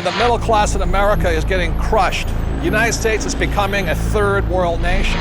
The middle class in America is getting crushed. The United States is becoming a third world nation.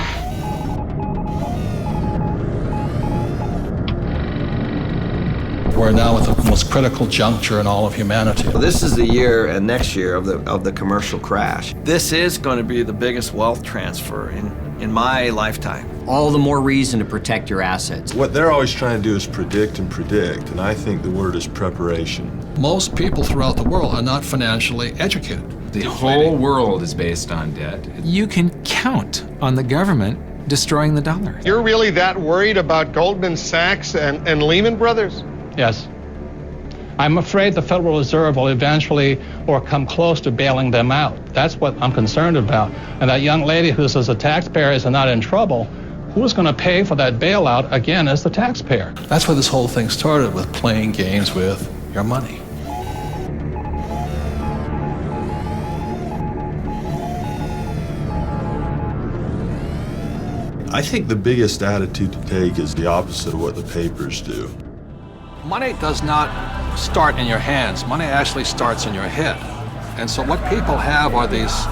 We're now at the most critical juncture in all of humanity. This is the year and next year of the commercial crash. This is going to be the biggest wealth transfer in my lifetime. All the more reason to protect your assets. What they're always trying to do is predict, and I think the word is preparation. Most people throughout the world are not financially educated. The whole world is based on debt. You can count on the government destroying the dollar. You're really that worried about Goldman Sachs and Lehman Brothers? Yes. I'm afraid the Federal Reserve will eventually or come close to bailing them out. That's what I'm concerned about. And that young lady who says the taxpayers are not in trouble, who's going to pay for that bailout again as the taxpayer? That's where this whole thing started, with playing games with your money. I think the biggest attitude to take is the opposite of what the papers do. Money does not start in your hands. Money actually starts in your head. And so what people have are these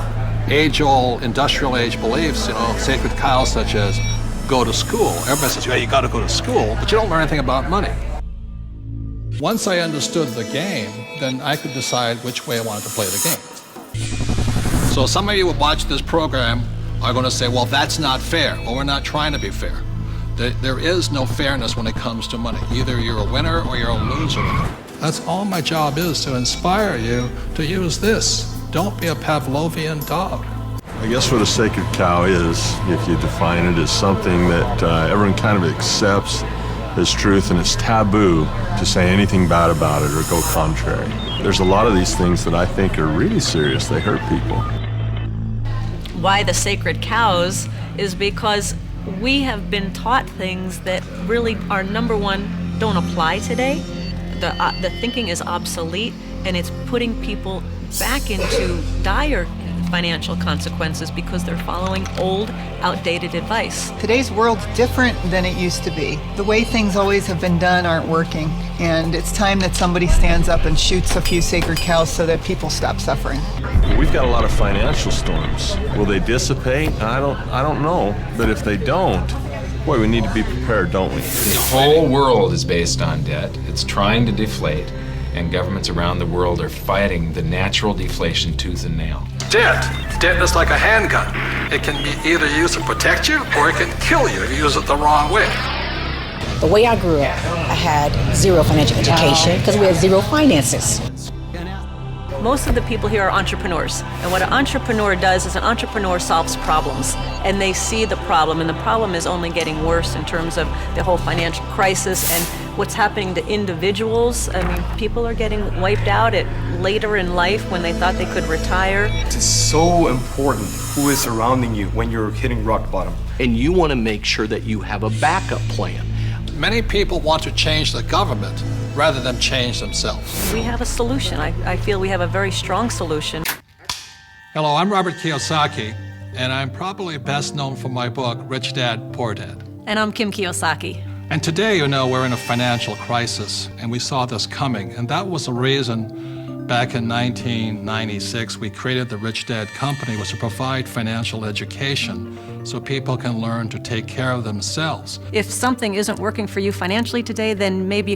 age-old, industrial-age beliefs, sacred cows such as go to school. Everybody says, yeah, you got to go to school, but you don't learn anything about money. Once I understood the game, then I could decide which way I wanted to play the game. So some of you who watch this program are going to say, well, that's not fair, or we're not trying to be fair. There is no fairness when it comes to money. Either you're a winner or you're a loser. That's all my job is, to inspire you to use this. Don't be a Pavlovian dog. I guess what a sacred cow is, if you define it, is something that everyone kind of accepts as truth, and it's taboo to say anything bad about it or go contrary. There's a lot of these things that I think are really serious. They hurt people. Why the sacred cows is because we have been taught things that really are, number one, don't apply today. The thinking is obsolete, and it's putting people back into dire financial consequences because they're following old, outdated advice. Today's world's different than it used to be. The way things always have been done aren't working, and it's time that somebody stands up and shoots a few sacred cows so that people stop suffering. We've got a lot of financial storms. Will they dissipate? I don't know. But if they don't, boy, we need to be prepared, don't we? The whole world is based on debt. It's trying to deflate, and governments around the world are fighting the natural deflation tooth and nail. Debt is like a handgun. It can be either used to protect you or it can kill you if you use it the wrong way. The way I grew up, I had zero financial education because we had zero finances. Most of the people here are entrepreneurs, and what an entrepreneur does is an entrepreneur solves problems, and they see the problem, and the problem is only getting worse in terms of the whole financial crisis and what's happening to individuals. I mean, people are getting wiped out at later in life when they thought they could retire. It's so important who is surrounding you when you're hitting rock bottom. And you want to make sure that you have a backup plan. Many people want to change the government rather than change themselves. We have a solution. I feel we have a very strong solution. Hello, I'm Robert Kiyosaki, and I'm probably best known for my book, Rich Dad, Poor Dad. And I'm Kim Kiyosaki. And today, we're in a financial crisis, and we saw this coming, and that was the reason back in 1996 we created the Rich Dad Company, was to provide financial education so people can learn to take care of themselves. If something isn't working for you financially today, then maybe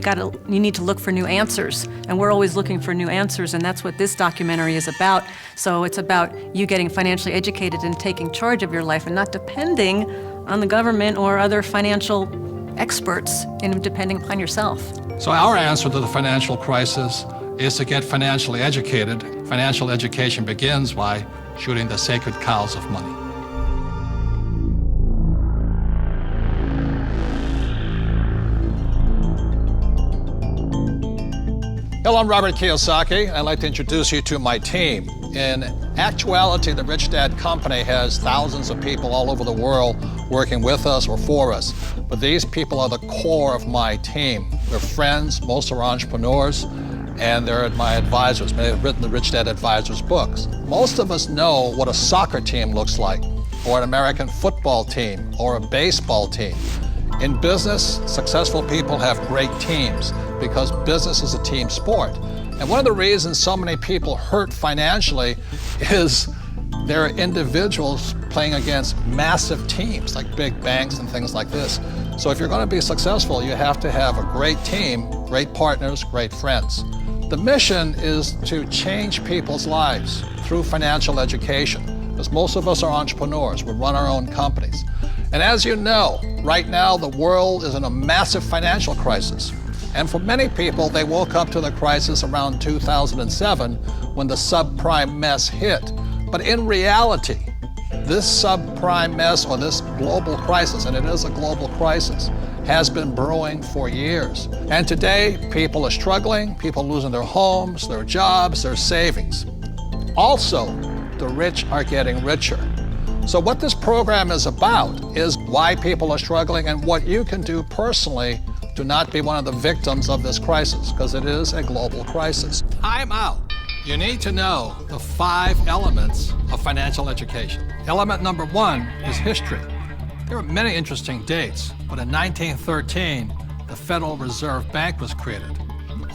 you need to look for new answers. And we're always looking for new answers, and that's what this documentary is about. So it's about you getting financially educated and taking charge of your life and not depending on the government or other financial experts, and depending upon yourself. So our answer to the financial crisis is to get financially educated. Financial education begins by shooting the sacred cows of money. Hello, I'm Robert Kiyosaki. I'd like to introduce you to my team. In actuality, the Rich Dad Company has thousands of people all over the world working with us or for us. But these people are the core of my team. They're friends, most are entrepreneurs, and they're my advisors. Many have written the Rich Dad Advisors books. Most of us know what a soccer team looks like, or an American football team, or a baseball team. In business, successful people have great teams because business is a team sport. And one of the reasons so many people hurt financially is they're individuals playing against massive teams like big banks and things like this. So if you're going to be successful, you have to have a great team, great partners, great friends. The mission is to change people's lives through financial education, because most of us are entrepreneurs. We run our own companies. And as you know, right now the world is in a massive financial crisis. And for many people, they woke up to the crisis around 2007 when the subprime mess hit. But in reality, this subprime mess or this global crisis, and it is a global crisis, has been brewing for years. And today, people are struggling, people losing their homes, their jobs, their savings. Also, the rich are getting richer. So what this program is about is why people are struggling and what you can do personally to not be one of the victims of this crisis, because it is a global crisis. Time out. You need to know the 5 elements of financial education. Element number 1 is history. There are many interesting dates, but in 1913, the Federal Reserve Bank was created.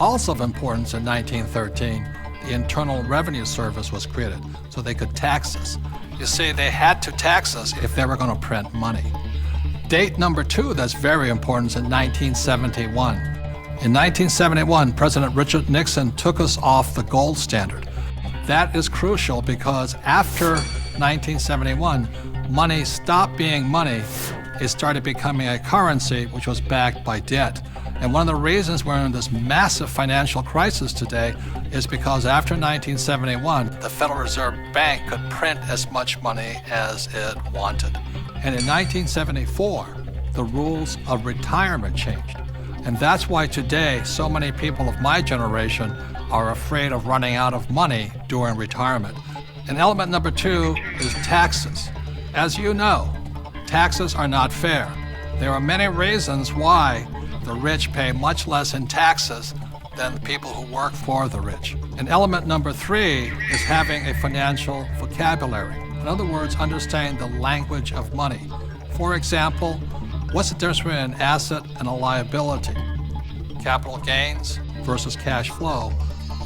Also of importance in 1913, the Internal Revenue Service was created, so they could tax us. You see, they had to tax us if they were going to print money. Date number 2 that's very important is in 1971. In 1971, President Richard Nixon took us off the gold standard. That is crucial because after 1971, money stopped being money. It started becoming a currency which was backed by debt. And one of the reasons we're in this massive financial crisis today is because after 1971, the Federal Reserve Bank could print as much money as it wanted. And in 1974, the rules of retirement changed. And that's why today so many people of my generation are afraid of running out of money during retirement. And element number 2 is taxes. As you know, taxes are not fair. There are many reasons why the rich pay much less in taxes than the people who work for the rich. And element number 3 is having a financial vocabulary. In other words, understanding the language of money. For example, what's the difference between an asset and a liability? Capital gains versus cash flow,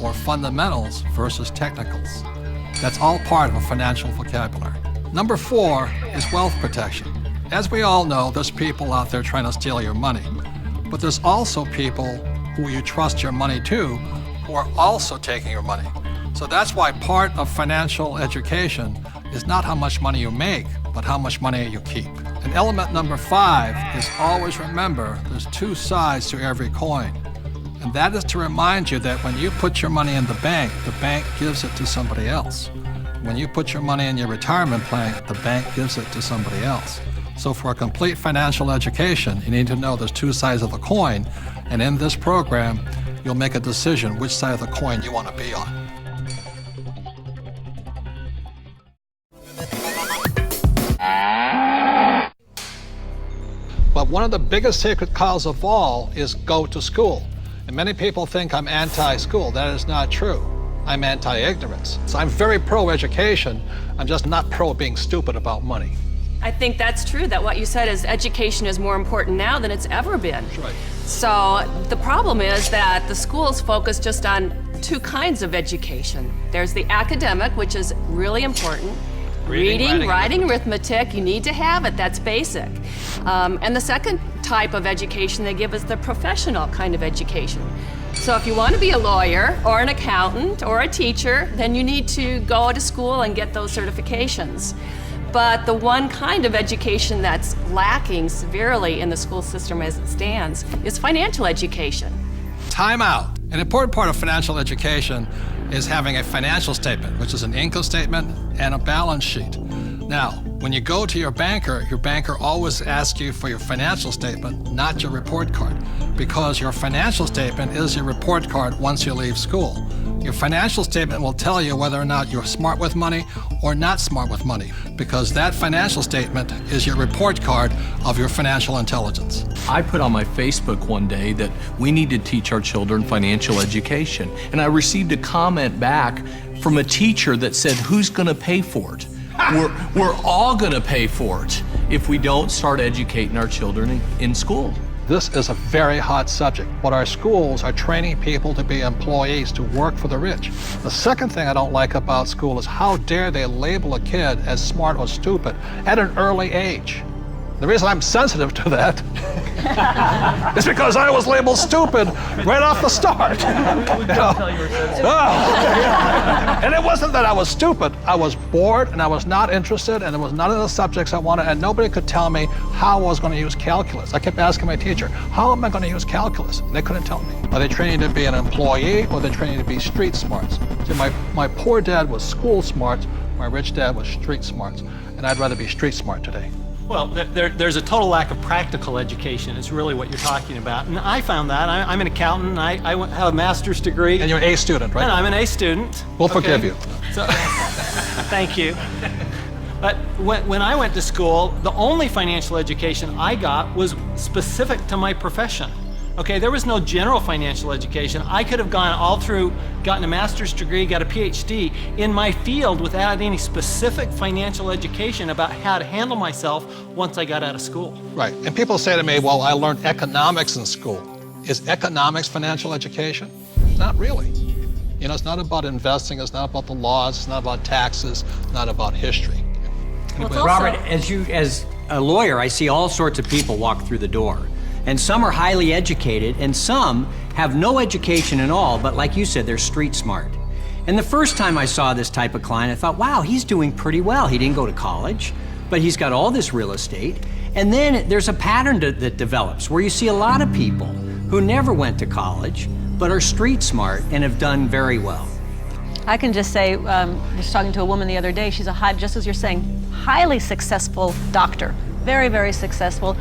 or fundamentals versus technicals. That's all part of a financial vocabulary. Number 4 is wealth protection. As we all know, there's people out there trying to steal your money, but there's also people who you trust your money to who are also taking your money. So that's why part of financial education is not how much money you make, but how much money you keep. And element number 5 is always remember there's 2 sides to every coin. And that is to remind you that when you put your money in the bank gives it to somebody else. When you put your money in your retirement plan, the bank gives it to somebody else. So for a complete financial education, you need to know there's 2 sides of the coin. And in this program, you'll make a decision which side of the coin you want to be on. But one of the biggest sacred cows of all is go to school. And many people think I'm anti-school. That is not true. I'm anti-ignorance. So I'm very pro-education. I'm just not pro being stupid about money. I think that's true, that what you said is education is more important now than it's ever been. That's right. So the problem is that the schools focus just on 2 kinds of education. There's the academic, which is really important. Reading, writing, arithmetic, you need to have it, that's basic. And the second type of education they give is the professional kind of education. So if you want to be a lawyer or an accountant or a teacher, then you need to go to school and get those certifications. But the one kind of education that's lacking severely in the school system as it stands is financial education. Time out. An important part of financial education is having a financial statement, which is an income statement and a balance sheet. Now, when you go to your banker always asks you for your financial statement, not your report card, because your financial statement is your report card once you leave school. Your financial statement will tell you whether or not you're smart with money or not smart with money, because that financial statement is your report card of your financial intelligence. I put on my Facebook one day that we need to teach our children financial education, and I received a comment back from a teacher that said, who's gonna pay for it? We're all gonna pay for it if we don't start educating our children in school. This is a very hot subject, but our schools are training people to be employees, to work for the rich. The second thing I don't like about school is how dare they label a kid as smart or stupid at an early age. The reason I'm sensitive to that is because I was labeled stupid right off the start. And it wasn't that I was stupid. I was bored and I was not interested and it was none of the subjects I wanted, and nobody could tell me how I was going to use calculus. I kept asking my teacher, how am I going to use calculus? And they couldn't tell me. Are they training to be an employee or are they training to be street smarts? See, my poor dad was school smart, my rich dad was street smarts, and I'd rather be street smart today. Well, there's a total lack of practical education. It's really what you're talking about. And I found that. I'm an accountant. I have a master's degree. And you're an A student, right? And I'm an A student. We'll forgive you. So, thank you. But when I went to school, the only financial education I got was specific to my profession. Okay, there was no general financial education. I could have gone all through, gotten a master's degree, got a PhD in my field without any specific financial education about how to handle myself once I got out of school. Right, and people say to me, well, I learned economics in school. Is economics financial education? Not really. You know, it's not about investing, it's not about the laws, it's not about taxes, it's not about history. Well, Robert, as a lawyer, I see all sorts of people walk through the door. And some are highly educated, and some have no education at all, but like you said, they're street smart. And the first time I saw this type of client, I thought, wow, he's doing pretty well. He didn't go to college, but he's got all this real estate. And then there's a pattern that develops where you see a lot of people who never went to college, but are street smart and have done very well. I can just say, I was talking to a woman the other day, she's just as you're saying, highly successful doctor. Very, very successful.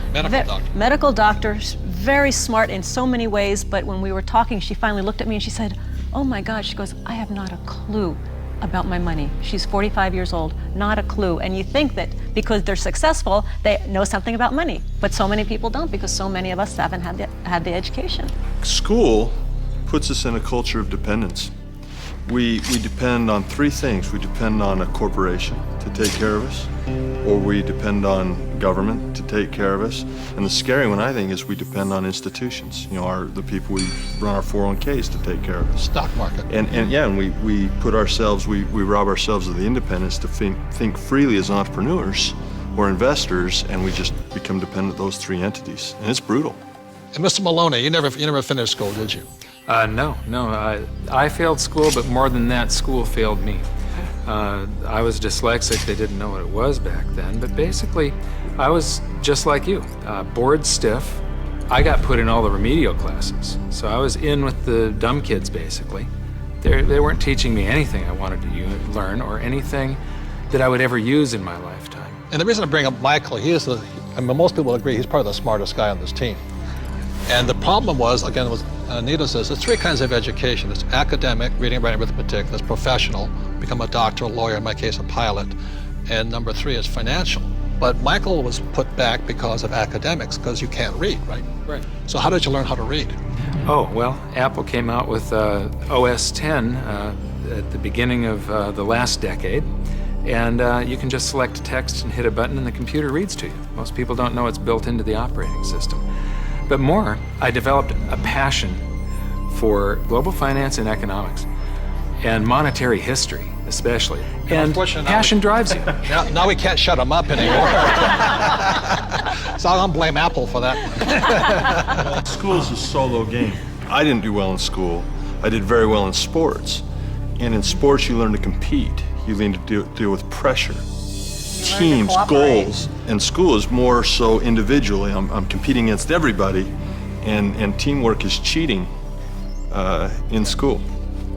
Medical doctor, very smart in so many ways, but when we were talking, she finally looked at me and she said, oh my God, she goes, I have not a clue about my money. She's 45 years old, not a clue. And you think that because they're successful, they know something about money, but so many people don't because so many of us haven't had the education. School puts us in a culture of dependence. We depend on three things. We depend on a corporation to take care of us, or we depend on government to take care of us. And the scary one, I think, is we depend on institutions. You know, the people we run our 401ks to take care of us. Stock market. And we put ourselves, we rob ourselves of the independence to think freely as entrepreneurs or investors, and we just become dependent on those three entities. And it's brutal. And Mr. Maloney, you never finished school, did you? No. I failed school, but more than that, school failed me. I was dyslexic. They didn't know what it was back then, but basically, I was just like you, bored stiff. I got put in all the remedial classes, so I was in with the dumb kids, basically. They weren't teaching me anything I wanted to learn or anything that I would ever use in my lifetime. And the reason I bring up Michael, most people agree he's probably the smartest guy on this team. And the problem was, again, was Anita says, there's three kinds of education. There's academic, reading, writing, arithmetic. There's professional, become a doctor, a lawyer, in my case, a pilot. And number three is financial. But Michael was put back because of academics, because you can't read, right? Right. So how did you learn how to read? Oh, well, Apple came out with OS 10 at the beginning of the last decade. And you can just select text and hit a button and the computer reads to you. Most people don't know it's built into the operating system. But more, I developed a passion for global finance and economics, and monetary history, especially. And passion drives you. Now we can't shut them up anymore. So I'm gonna blame Apple for that. School is a solo game. I didn't do well in school. I did very well in sports. And in sports, you learn to compete. You learn to deal with pressure. Teams, goals, and school is more so individually. I'm competing against everybody, and teamwork is cheating in school.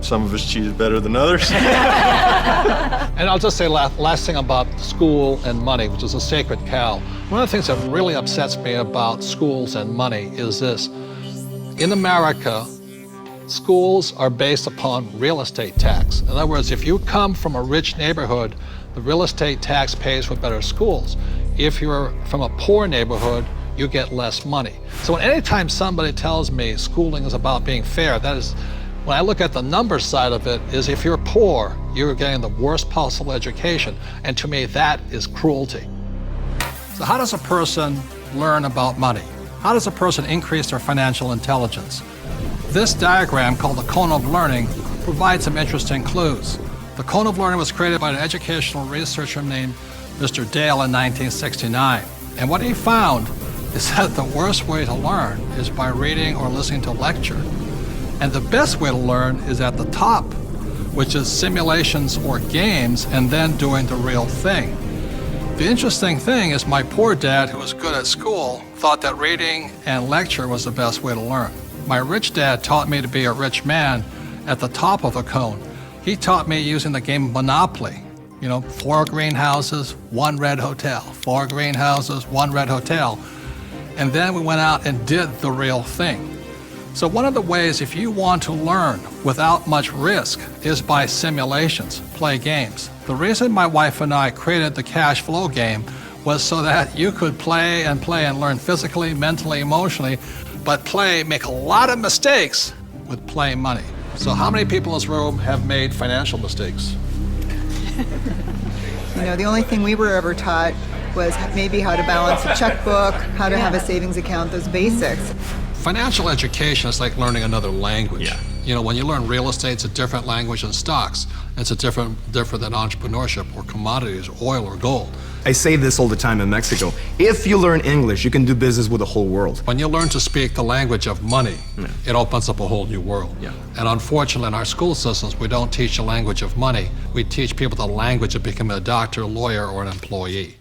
Some of us cheated better than others. And I'll just say last thing about school and money, which is a sacred cow. One of the things that really upsets me about schools and money is this. In America, schools are based upon real estate tax. In other words, if you come from a rich neighborhood, the real estate tax pays for better schools. If you're from a poor neighborhood, you get less money. So anytime somebody tells me schooling is about being fair, that is, when I look at the number side of it, is if you're poor, you're getting the worst possible education. And to me, that is cruelty. So how does a person learn about money? How does a person increase their financial intelligence? This diagram, called the cone of learning, provides some interesting clues. The cone of learning was created by an educational researcher named Mr. Dale in 1969. And what he found is that the worst way to learn is by reading or listening to a lecture. And the best way to learn is at the top, which is simulations or games, and then doing the real thing. The interesting thing is my poor dad, who was good at school, thought that reading and lecture was the best way to learn. My rich dad taught me to be a rich man at the top of the cone. He taught me using the game of Monopoly. 4 greenhouses, 1 red hotel. 4 greenhouses, 1 red hotel. And then we went out and did the real thing. So one of the ways, if you want to learn without much risk, is by simulations, play games. The reason my wife and I created the cash flow game was so that you could play and learn physically, mentally, emotionally, but make a lot of mistakes with playing money. So how many people in this room have made financial mistakes? The only thing we were ever taught was maybe how to balance a checkbook, how to have a savings account, those basics. Financial education is like learning another language. When you learn real estate, it's a different language than stocks. It's a different than entrepreneurship or commodities, oil or gold. I say this all the time in Mexico. If you learn English, you can do business with the whole world. When you learn to speak the language of money, it opens up a whole new world. And unfortunately, in our school systems, we don't teach the language of money. We teach people the language of becoming a doctor, lawyer, or an employee.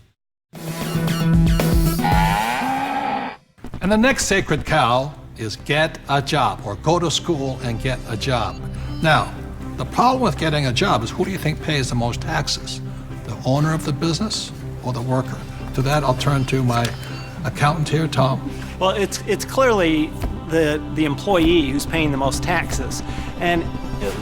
And the next sacred cow is get a job, or go to school and get a job. Now, the problem with getting a job is, who do you think pays the most taxes? The owner of the business or the worker? To that, I'll turn to my accountant here, Tom. Well, it's clearly the employee who's paying the most taxes. And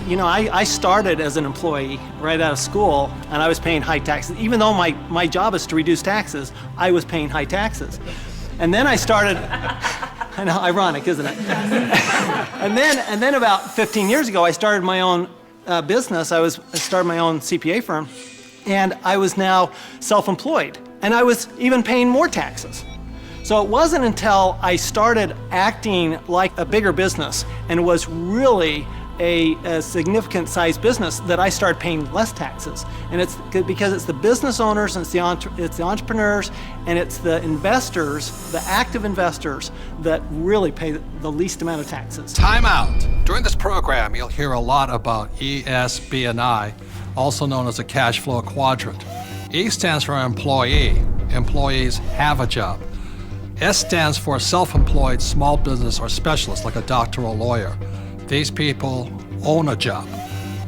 I started as an employee right out of school, and I was paying high taxes. Even though my job is to reduce taxes, I was paying high taxes. And then I started, I know, ironic, isn't it? and then about 15 years ago, I started my own business. I started my own CPA firm, and I was now self-employed, and I was even paying more taxes. So it wasn't until I started acting like a bigger business and was really a significant sized business that I started paying less taxes. And it's because it's the business owners, and it's the entrepreneurs, and it's the investors, the active investors, that really pay the least amount of taxes. Time out. During this program, you'll hear a lot about E, S, B, and I, also known as the cash flow quadrant. E stands for employee. Employees have a job. S stands for self-employed small business or specialist, like a doctor or lawyer. These people own a job.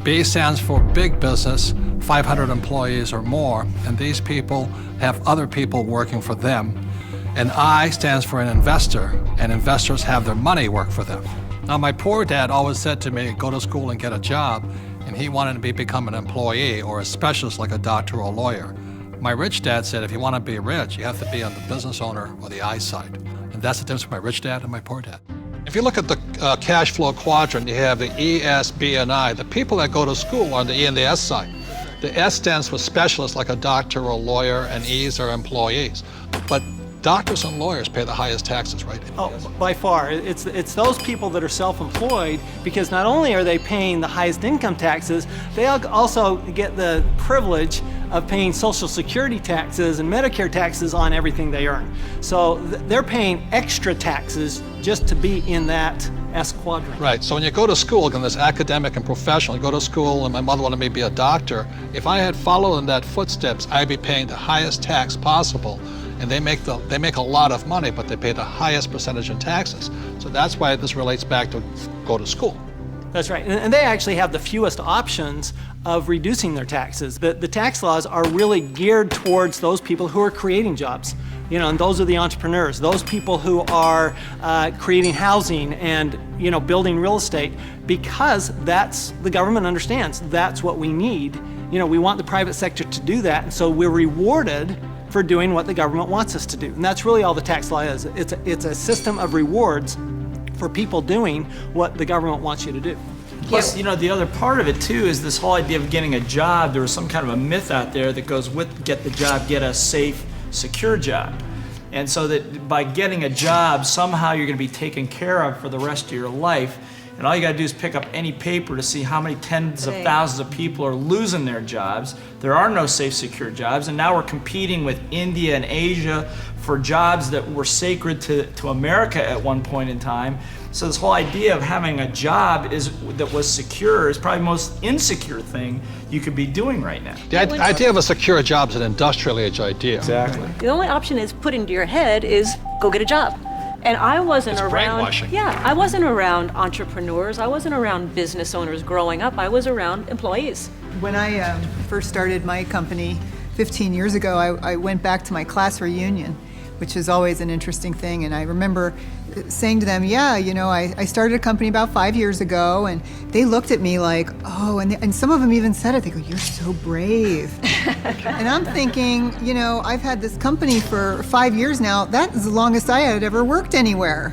B stands for big business, 500 employees or more, and these people have other people working for them. And I stands for an investor, and investors have their money work for them. Now, my poor dad always said to me, go to school and get a job, and he wanted to become an employee or a specialist like a doctor or a lawyer. My rich dad said, if you want to be rich, you have to be on the business owner or the I side. And that's the difference between my rich dad and my poor dad. If you look at the cash flow quadrant, you have the E, S, B, and I. The people that go to school are on the E and the S side. The S stands for specialists like a doctor or a lawyer, and E's are employees. But doctors and lawyers pay the highest taxes, right? Oh, by far. It's those people that are self-employed, because not only are they paying the highest income taxes, they also get the privilege of paying Social Security taxes and Medicare taxes on everything they earn. So they're paying extra taxes just to be in that S quadrant. Right, so when you go to school, again, this academic and professional, you go to school, and my mother wanted me to be a doctor. If I had followed in that footsteps, I'd be paying the highest tax possible. And they make a lot of money, but they pay the highest percentage in taxes. So that's why this relates back to go to school. That's right, and they actually have the fewest options of reducing their taxes. The tax laws are really geared towards those people who are creating jobs. And those are the entrepreneurs, those people who are creating housing and building real estate, because the government understands that's what we need. We want the private sector to do that, and so we're rewarded for doing what the government wants us to do. And that's really all the tax law is. It's a system of rewards for people doing what the government wants you to do. Plus, the other part of it too is this whole idea of getting a job. There was some kind of a myth out there that goes with get the job, get a safe, secure job. And so that by getting a job, somehow you're going to be taken care of for the rest of your life. And all you got to do is pick up any paper to see how many tens of thousands of people are losing their jobs. There are no safe, secure jobs. And now we're competing with India and Asia for jobs that were sacred to America at one point in time. So this whole idea of having a job that was secure is probably the most insecure thing you could be doing right now. The idea of a secure job is an industrial age idea. Exactly. The only option is put into your head is go get a job. And I wasn't It's around. brainwashing. Yeah, I wasn't around entrepreneurs. I wasn't around business owners growing up. I was around employees. When I first started my company 15 years ago, I went back to my class reunion, which is always an interesting thing. And I remember saying to them, yeah, you know, I started a company about 5 years ago, and they looked at me like, oh, and some of them even said it. They go, you're so brave. And I'm thinking, you know, I've had this company for 5 years now. That is the longest I had ever worked anywhere.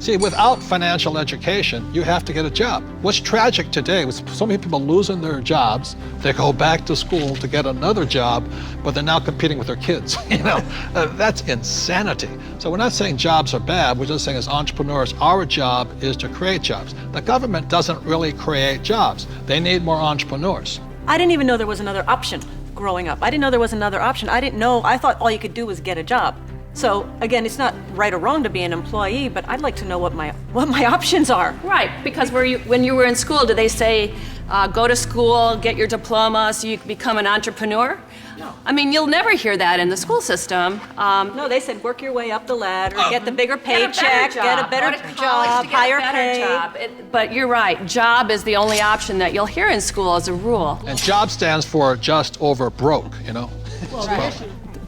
See, without financial education, you have to get a job. What's tragic today with so many people losing their jobs, they go back to school to get another job, but they're now competing with their kids. You know, that's insanity. So we're not saying jobs are bad. We're just saying as entrepreneurs, our job is to create jobs. The government doesn't really create jobs. They need more entrepreneurs. I didn't even know there was another option growing up. I didn't know there was another option. I didn't know. I thought all you could do was get a job. So again, it's not right or wrong to be an employee, but I'd like to know what my options are. Right, because when you were in school, did they say, go to school, get your diploma so you can become an entrepreneur? No. I mean, you'll never hear that in the school system. No, they said work your way up the ladder, get the bigger Get paycheck, get a better job, higher pay. Job. But you're right, job is the only option that you'll hear in school as a rule. And job stands for just over broke, you know? Well,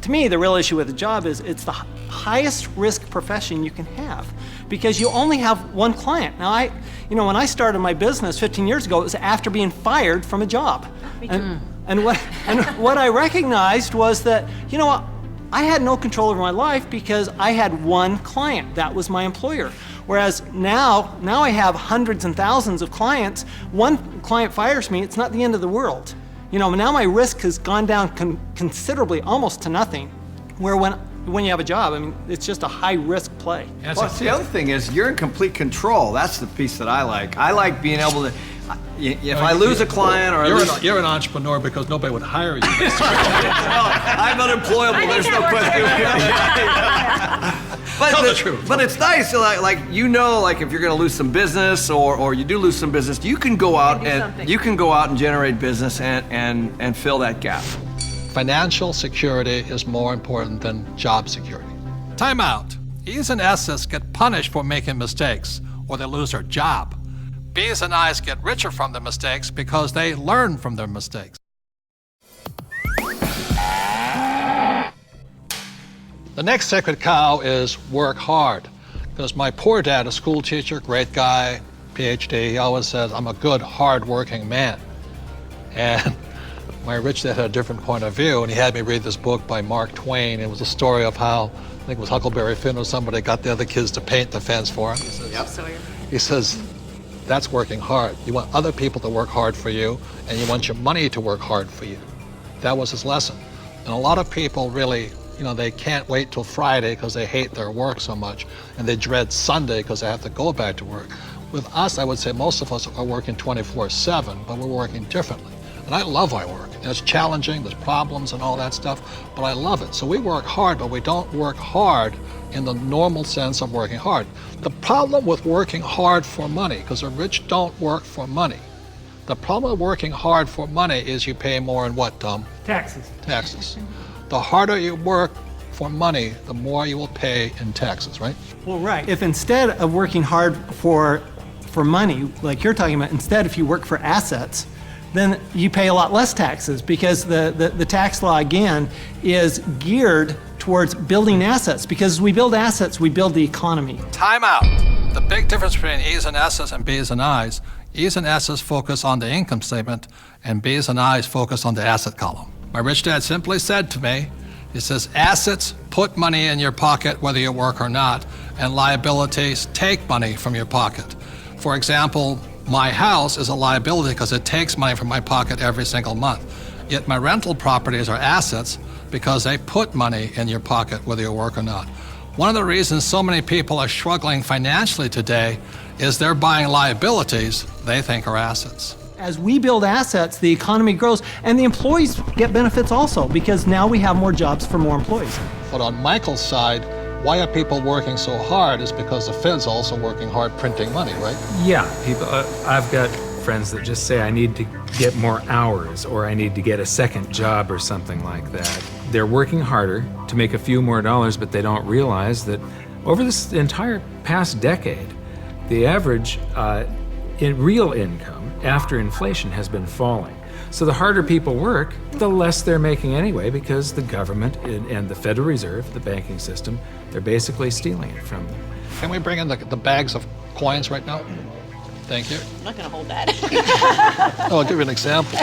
to me, the real issue with the job is it's the highest risk profession you can have because you only have one client. Now, when I started my business 15 years ago, it was after being fired from a job. And what I recognized was that, you know what, I had no control over my life because I had one client. That was my employer. Whereas now I have hundreds and thousands of clients. One client fires me, it's not the end of the world. You know, now my risk has gone down considerably, almost to nothing. Where when you have a job, I mean, it's just a high risk play. Plus, the other thing is you're in complete control. That's the piece that I like. I like being able to, if I lose a client or you're an entrepreneur because nobody would hire you. I'm unemployable. There's no question. Tell the truth. But it's nice, like if you're going to lose some business or you do lose some business, you can go out and generate business and fill that gap. Financial security is more important than job security. Time out. E's and S's get punished for making mistakes or they lose their job. B's and I's get richer from their mistakes because they learn from their mistakes. The next sacred cow is work hard. Because my poor dad, a school teacher, great guy, PhD, he always says, I'm a good, hard-working man. And my rich dad had a different point of view, and he had me read this book by Mark Twain. It was a story of how, I think it was Huckleberry Finn or somebody, got the other kids to paint the fence for him. He says, that's working hard. You want other people to work hard for you, and you want your money to work hard for you. That was his lesson. And a lot of people really, they can't wait till Friday because they hate their work so much, and they dread Sunday because they have to go back to work. With us, I would say most of us are working 24/7, but we're working differently. And I love my work. And it's challenging, there's problems and all that stuff, but I love it. So we work hard, but we don't work hard in the normal sense of working hard. The problem with working hard for money, because the rich don't work for money. The problem with working hard for money is you pay more in what, Tom? Taxes. Taxes. The harder you work for money, the more you will pay in taxes, right? Well, right. If instead of working hard for money, like you're talking about, instead if you work for assets, then you pay a lot less taxes because the tax law, again, is geared towards building assets. Because as we build assets, we build the economy. Time out. The big difference between E's and S's and B's and I's, E's and S's focus on the income statement and B's and I's focus on the asset column. My rich dad simply said to me, he says, assets put money in your pocket whether you work or not, and liabilities take money from your pocket. For example, my house is a liability because it takes money from my pocket every single month. Yet my rental properties are assets because they put money in your pocket whether you work or not. One of the reasons so many people are struggling financially today is they're buying liabilities they think are assets. As we build assets, the economy grows, and the employees get benefits also, because now we have more jobs for more employees. But on Michael's side, why are people working so hard is because the Fed's also working hard printing money, right? Yeah, people. I've got friends that just say I need to get more hours or I need to get a second job or something like that. They're working harder to make a few more dollars, but they don't realize that over this entire past decade, the average in real income after inflation has been falling. So the harder people work, the less they're making anyway, because the government and the Federal Reserve, the banking system, they're basically stealing it from them. Can we bring in the bags of coins right now? Thank you. I'm not going to hold that. Oh, I'll give you an example.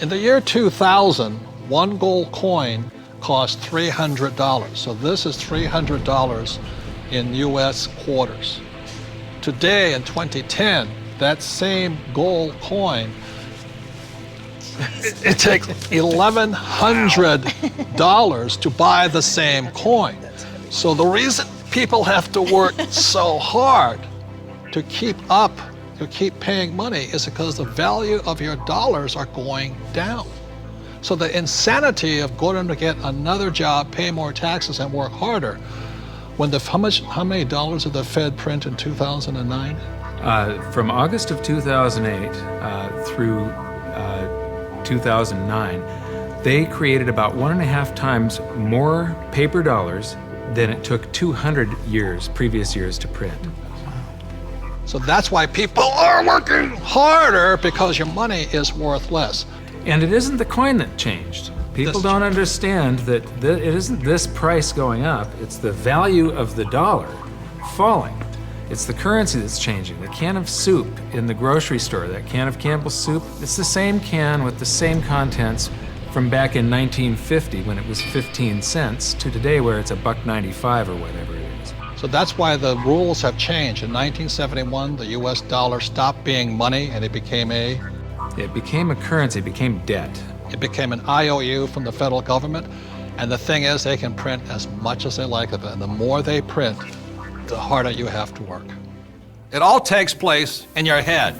In the year 2000, one gold coin cost $300. So this is $300 in US quarters. Today, in 2010, that same gold coin, it takes $1,100 to buy the same coin. So the reason people have to work so hard to keep up, to keep paying money, is because the value of your dollars are going down. So the insanity of going to get another job, pay more taxes, and work harder, when how many dollars did the Fed print in 2009? From August of 2008 through 2009, they created about 1.5 times more paper dollars than it took 200 previous years to print. So that's why people are working harder, because your money is worth less. And it isn't the coin that changed. People don't understand that it isn't this price going up, it's the value of the dollar falling. It's the currency that's changing. The can of soup in the grocery store, that can of Campbell's soup, it's the same can with the same contents from back in 1950 when it was 15 cents to today where it's $1.95 or whatever it is. So that's why the rules have changed. In 1971, the US dollar stopped being money and it became a currency, it became debt. It became an IOU from the federal government. And the thing is, they can print as much as they like of it. And the more they print, the harder you have to work. It all takes place in your head.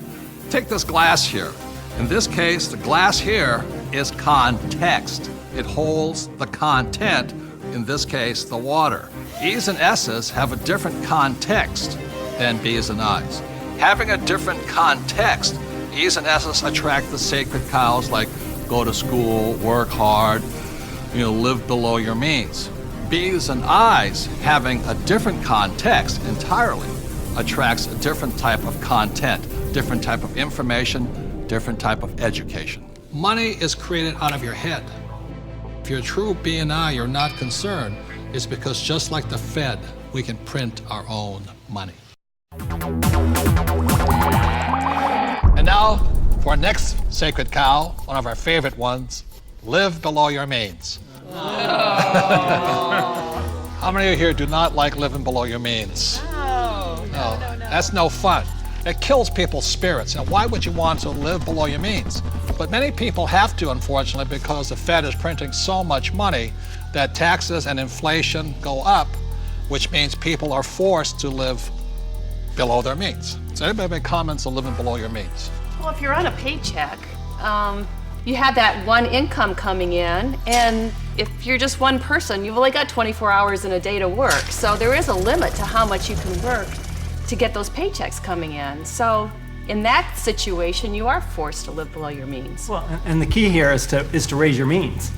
Take this glass here. In this case, the glass here is context. It holds the content, in this case, the water. E's and S's have a different context than B's and I's. Having a different context, E's and S's attract the sacred cows like go to school, work hard, live below your means. B's and I's having a different context entirely attracts a different type of content, different type of information, different type of education. Money is created out of your head. If you're a true B and I, you're not concerned. It's because just like the Fed, we can print our own money. And now, for our next sacred cow, one of our favorite ones, live below your means. How many of you here do not like living below your means? No. That's no fun. It kills people's spirits. Now, why would you want to live below your means? But many people have to, unfortunately, because the Fed is printing so much money that taxes and inflation go up, which means people are forced to live below their means. So anybody make comments on living below your means? Well, if you're on a paycheck, you have that one income coming in, and if you're just one person, you've only got 24 hours in a day to work. So there is a limit to how much you can work to get those paychecks coming in. So in that situation, you are forced to live below your means. Well, and the key here is to raise your means.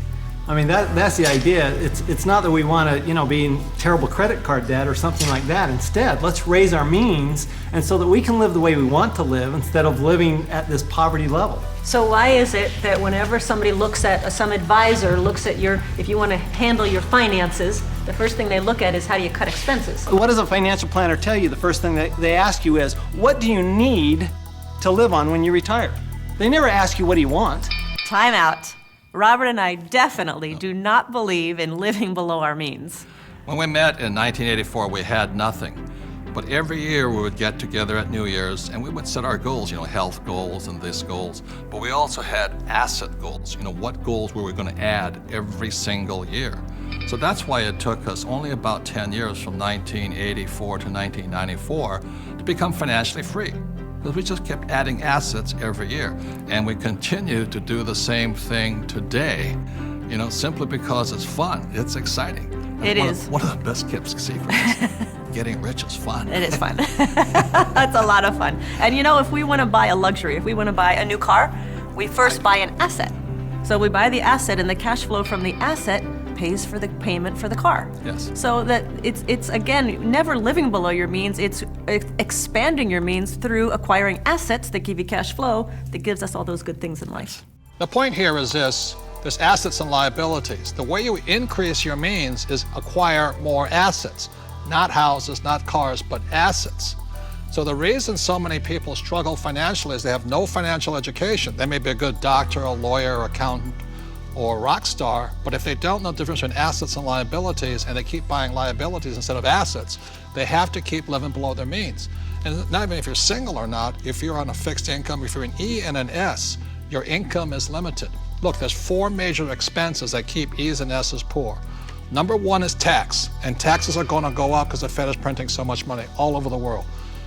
I mean, that's the idea. It's not that we want to, be in terrible credit card debt or something like that. Instead, let's raise our means, and so that we can live the way we want to live instead of living at this poverty level. So why is it that whenever somebody looks at, some advisor looks at if you want to handle your finances, the first thing they look at is how do you cut expenses? What does a financial planner tell you? The first thing that they ask you is, what do you need to live on when you retire? They never ask you, what do you want? Time out. Robert and I definitely do not believe in living below our means. When we met in 1984, we had nothing. But every year we would get together at New Year's and we would set our goals, health goals and this goals. But we also had asset goals, what goals were we going to add every single year. So that's why it took us only about 10 years from 1984 to 1994 to become financially free. Because we just kept adding assets every year. And we continue to do the same thing today, simply because it's fun, it's exciting. It is. One of the best kept secrets. Getting rich is fun. It is fun. That's a lot of fun. And if we want to buy a luxury, if we want to buy a new car, we first buy an asset. So we buy the asset, and the cash flow from the asset pays for the payment for the car. Yes. So that it's again, never living below your means. It's expanding your means through acquiring assets that give you cash flow that gives us all those good things in life. The point here is this. There's assets and liabilities. The way you increase your means is acquire more assets. Not houses, not cars, but assets. So the reason so many people struggle financially is they have no financial education. They may be a good doctor, a lawyer, accountant, or a rock star, but if they don't know the difference between assets and liabilities, and they keep buying liabilities instead of assets, they have to keep living below their means. And not even if you're single or not, if you're on a fixed income, if you're an E and an S, your income is limited. Look, there's 4 major expenses that keep E's and S's poor. Number 1 is tax, and taxes are going to go up because the Fed is printing so much money all over the world.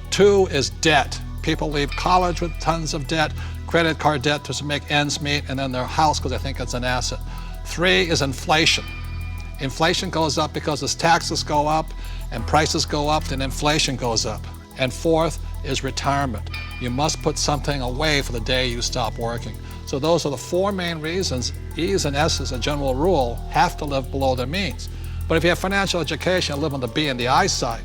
2 is debt. People leave college with tons of debt, credit card debt to make ends meet, and then their house because they think it's an asset. 3 is inflation. Inflation goes up because as taxes go up and prices go up, then inflation goes up. And 4th is retirement. You must put something away for the day you stop working. So those are the 4 main reasons E's and S's, as a general rule, have to live below their means. But if you have financial education and live on the B and the I side,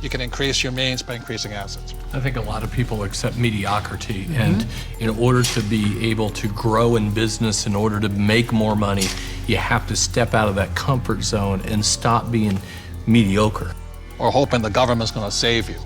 you can increase your means by increasing assets. I think a lot of people accept mediocrity, and in order to be able to grow in business, in order to make more money, you have to step out of that comfort zone and stop being mediocre. Or hoping the government's going to save you.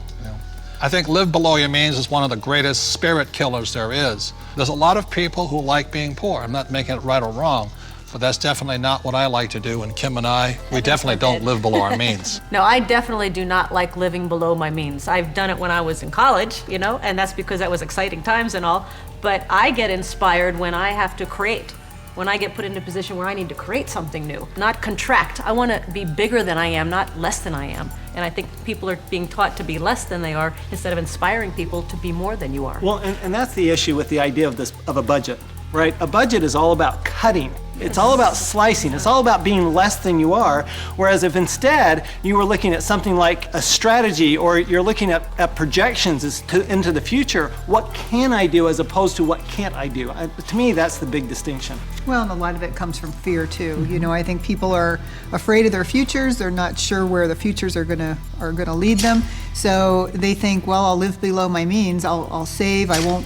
I think live below your means is one of the greatest spirit killers there is. There's a lot of people who like being poor. I'm not making it right or wrong, but that's definitely not what I like to do. And Kim and I, we definitely don't live below our means. No, I definitely do not like living below my means. I've done it when I was in college, and that's because that was exciting times and all. But I get inspired when I have to create. When I get put into a position where I need to create something new, not contract. I want to be bigger than I am, not less than I am. And I think people are being taught to be less than they are instead of inspiring people to be more than you are. Well, and that's the issue with the idea of a budget, right? A budget is all about cutting. It's all about slicing. It's all about being less than you are. Whereas if instead you were looking at something like a strategy, or you're looking at projections into the future, what can I do as opposed to what can't I do? To me, that's the big distinction. Well, and a lot of it comes from fear too. I think people are afraid of their futures. They're not sure where the futures are gonna lead them. So they think, well, I'll live below my means. I'll save. I won't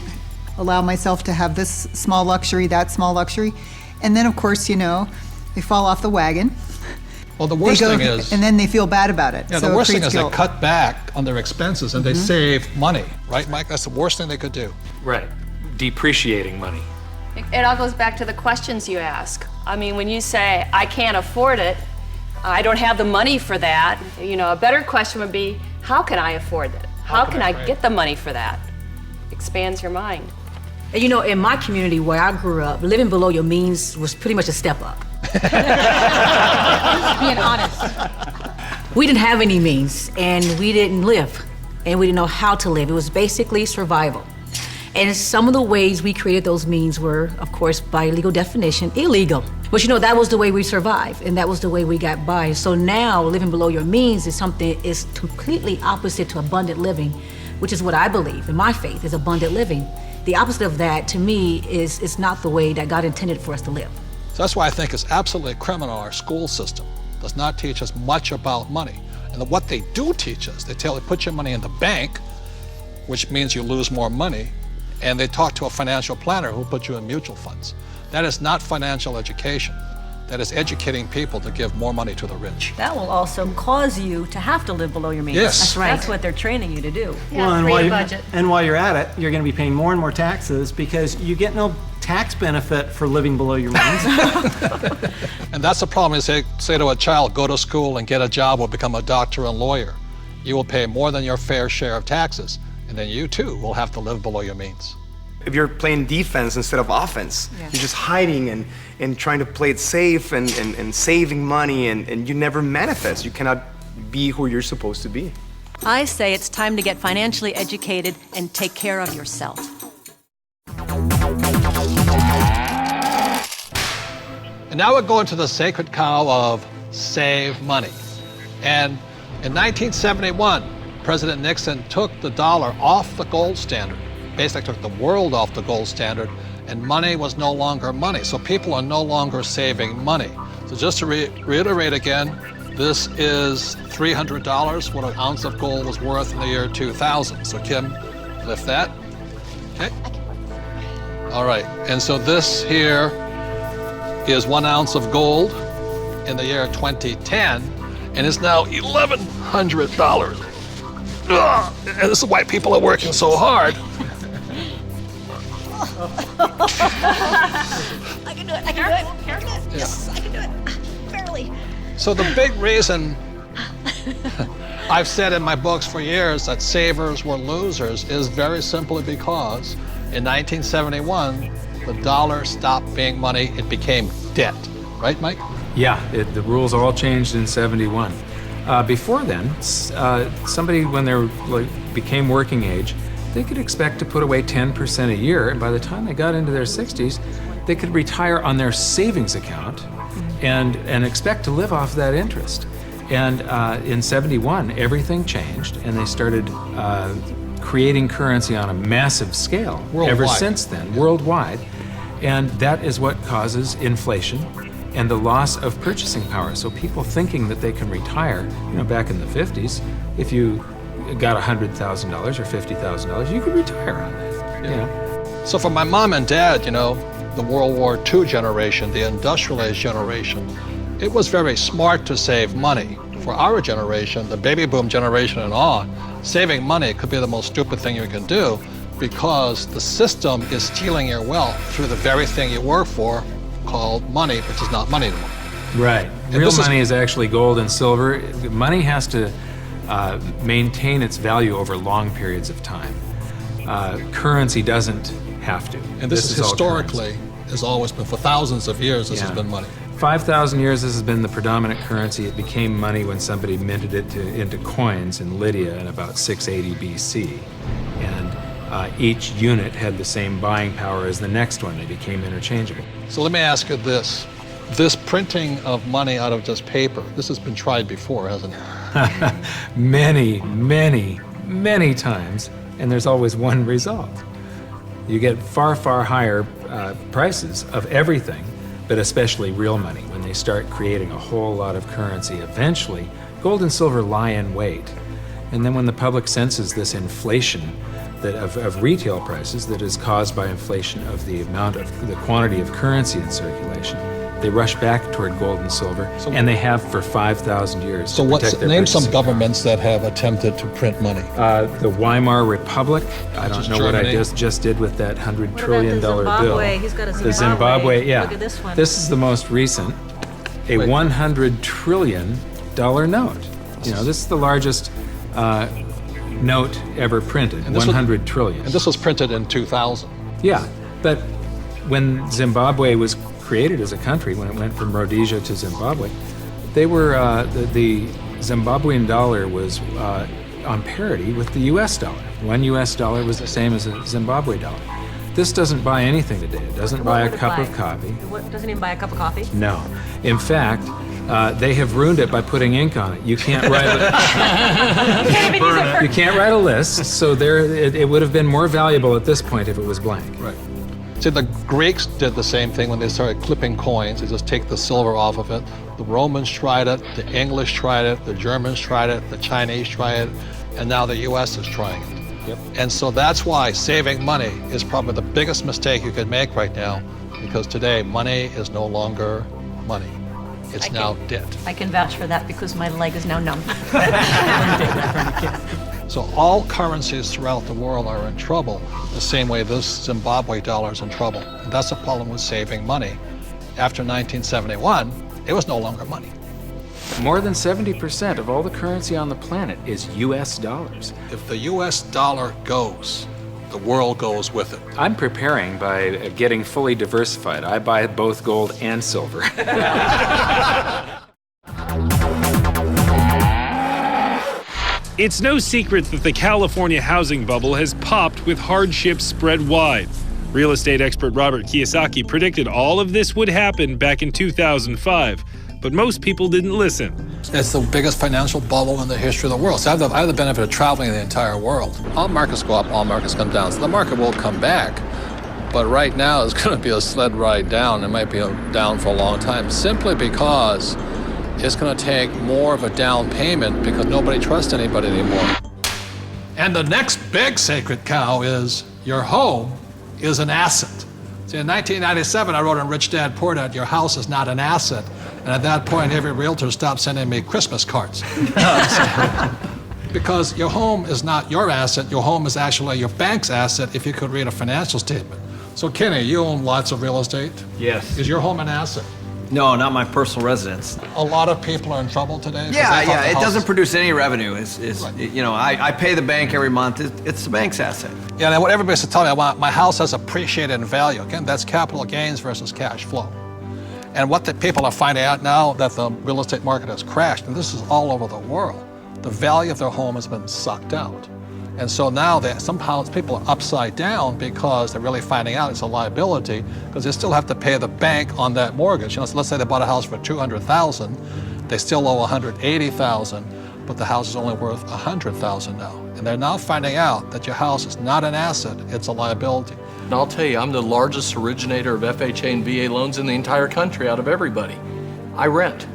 allow myself to have this small luxury, that small luxury. And then, of course, they fall off the wagon. Well, the worst thing is... And then they feel bad about it. Yeah, so the worst thing is guilt. they cut back on their expenses and they save money. Right, Mike? That's the worst thing they could do. Right. Depreciating money. It all goes back to the questions you ask. I mean, when you say, I can't afford it, I don't have the money for that, a better question would be, how can I afford it? How can I get the money for that? Expands your mind. In my community where I grew up, living below your means was pretty much a step up. Being honest. We didn't have any means, and we didn't live, and we didn't know how to live. It was basically survival. And some of the ways we created those means were, of course, by legal definition, illegal. But that was the way we survived, and that was the way we got by. So now, living below your means is completely opposite to abundant living, which is what I believe, in my faith, is abundant living. The opposite of that, to me, is not the way that God intended for us to live. So that's why I think it's absolutely criminal our school system does not teach us much about money. And what they do teach us, they tell you put your money in the bank, which means you lose more money, and they talk to a financial planner who put you in mutual funds. That is not financial education. That is educating people to give more money to the rich. That will also cause you to have to live below your means. Yes. That's right. That's what they're training you to do. Yeah, and while you're at it, you're going to be paying more and more taxes because you get no tax benefit for living below your means. And that's the problem is they say to a child, go to school and get a job or become a doctor and lawyer. you will pay more than your fair share of taxes, and then you too will have to live below your means. If you're playing defense instead of offense, Yeah. you're just hiding and trying to play it safe and saving money, and you never manifest. You cannot be who you're supposed to be. I say it's time to get financially educated and take care of yourself. And now we're going to the sacred cow of save money. And in 1971, President Nixon took the dollar off the gold standard, basically took the world off the gold standard, and money was no longer money. So people are no longer saving money. So just to reiterate again, this is $300, what an ounce of gold was worth in the year 2000. So Kim, lift that. Okay. All right, and so this here is 1 ounce of gold in the year 2010, and it's now $1,100. Ugh, and this is why people are working so hard. I can do it. I can do it. Yes, I can do it. Barely. So the big reason I've said in my books for years that savers were losers is very simply because in 1971, the dollar stopped being money, it became debt. Right, Mike? Yeah, the rules all changed in '71. Before then, somebody, when they became working age, they could expect to put away 10% a year, and by the time they got into their 60s, they could retire on their savings account and expect to live off that interest. And in '71, everything changed, and they started creating currency on a massive scale. Worldwide. Ever since then, worldwide. And that is what causes inflation and the loss of purchasing power. So people thinking that they can retire, back in the 50s, if you got $100,000 or $50,000, you could retire on that. So for my mom and dad, the World War II generation, the industrial age generation, it was very smart to save money. For our generation, the baby boom generation and on, saving money could be the most stupid thing you can do because the system is stealing your wealth through the very thing you work for, called money, which is not money anymore. Right. Real money is actually gold and silver. Money has to maintain its value over long periods of time. Currency doesn't have to. And this is historically, has always been, for thousands of years, this has been money. 5,000 years, this has been the predominant currency. It became money when somebody minted it into coins in Lydia in about 680 BC. And each unit had the same buying power as the next one. They became interchangeable. So let me ask you this. This printing of money out of just paper, this has been tried before, hasn't it? Many, many, many times, and there's always one result. You get far, far higher prices of everything, but especially real money. When they start creating a whole lot of currency, eventually, gold and silver lie in wait. And then when the public senses this inflation of retail prices that is caused by inflation of the quantity of currency in circulation, they rush back toward gold and silver, and they have for 5,000 years. So name some governments that have attempted to print money. The Weimar Republic. I don't know what I just did with that $100 trillion bill. He's got a Zimbabwe. The Zimbabwe, yeah. Look at this one. This is the most recent, a $100 trillion note. This is the largest note ever printed, 100 trillion. And this was printed in 2000. Yeah, but when Zimbabwe was created as a country, when it went from Rhodesia to Zimbabwe, they were, the Zimbabwean dollar was on parity with the US dollar. $1 US was the same as a Zimbabwe dollar. This doesn't buy anything today. It doesn't buy a cup of coffee. What, doesn't even buy a cup of coffee? No. In fact, they have ruined it by putting ink on it. You can't write you can't write a list, so it would have been more valuable at this point if it was blank. Right. See, the Greeks did the same thing when they started clipping coins. They just take the silver off of it. The Romans tried it, the English tried it, the Germans tried it, the Chinese tried it, and now the US is trying it. Yep. And so that's why saving money is probably the biggest mistake you could make right now, because today money is no longer money. It's now debt. I can vouch for that because my leg is now numb. So all currencies throughout the world are in trouble, the same way this Zimbabwe dollar is in trouble. And that's the problem with saving money. After 1971, it was no longer money. More than 70% of all the currency on the planet is US dollars. If the US dollar goes, the world goes with it. I'm preparing by getting fully diversified. I buy both gold and silver. It's no secret that the California housing bubble has popped with hardships spread wide. Real estate expert Robert Kiyosaki predicted all of this would happen back in 2005, but most people didn't listen. It's the biggest financial bubble in the history of the world. So I have the benefit of traveling the entire world. All markets go up, all markets come down. So the market will come back. But right now it's going to be a sled ride down. It might be down for a long time, simply because it's going to take more of a down payment because nobody trusts anybody anymore. And the next big sacred cow is your home is an asset. See, in 1997, I wrote in Rich Dad Poor Dad, your house is not an asset. And at that point, every realtor stopped sending me Christmas cards. Because your home is not your asset, your home is actually your bank's asset if you could read a financial statement. So Kenny, you own lots of real estate. Yes. Is your home an asset? No, not my personal residence. A lot of people are in trouble today. Yeah. It doesn't produce any revenue. I pay the bank every month. It's the bank's asset. Yeah, and what everybody's telling me, I want my house has appreciated in value. Again, that's capital gains versus cash flow. And what the people are finding out now that the real estate market has crashed, and this is all over the world, the value of their home has been sucked out. And so now somehow people are upside down because they're really finding out it's a liability because they still have to pay the bank on that mortgage. So let's say they bought a house for $200,000, they still owe $180,000, but the house is only worth $100,000 now. And they're now finding out that your house is not an asset, it's a liability. And I'll tell you, I'm the largest originator of FHA and VA loans in the entire country out of everybody. I rent.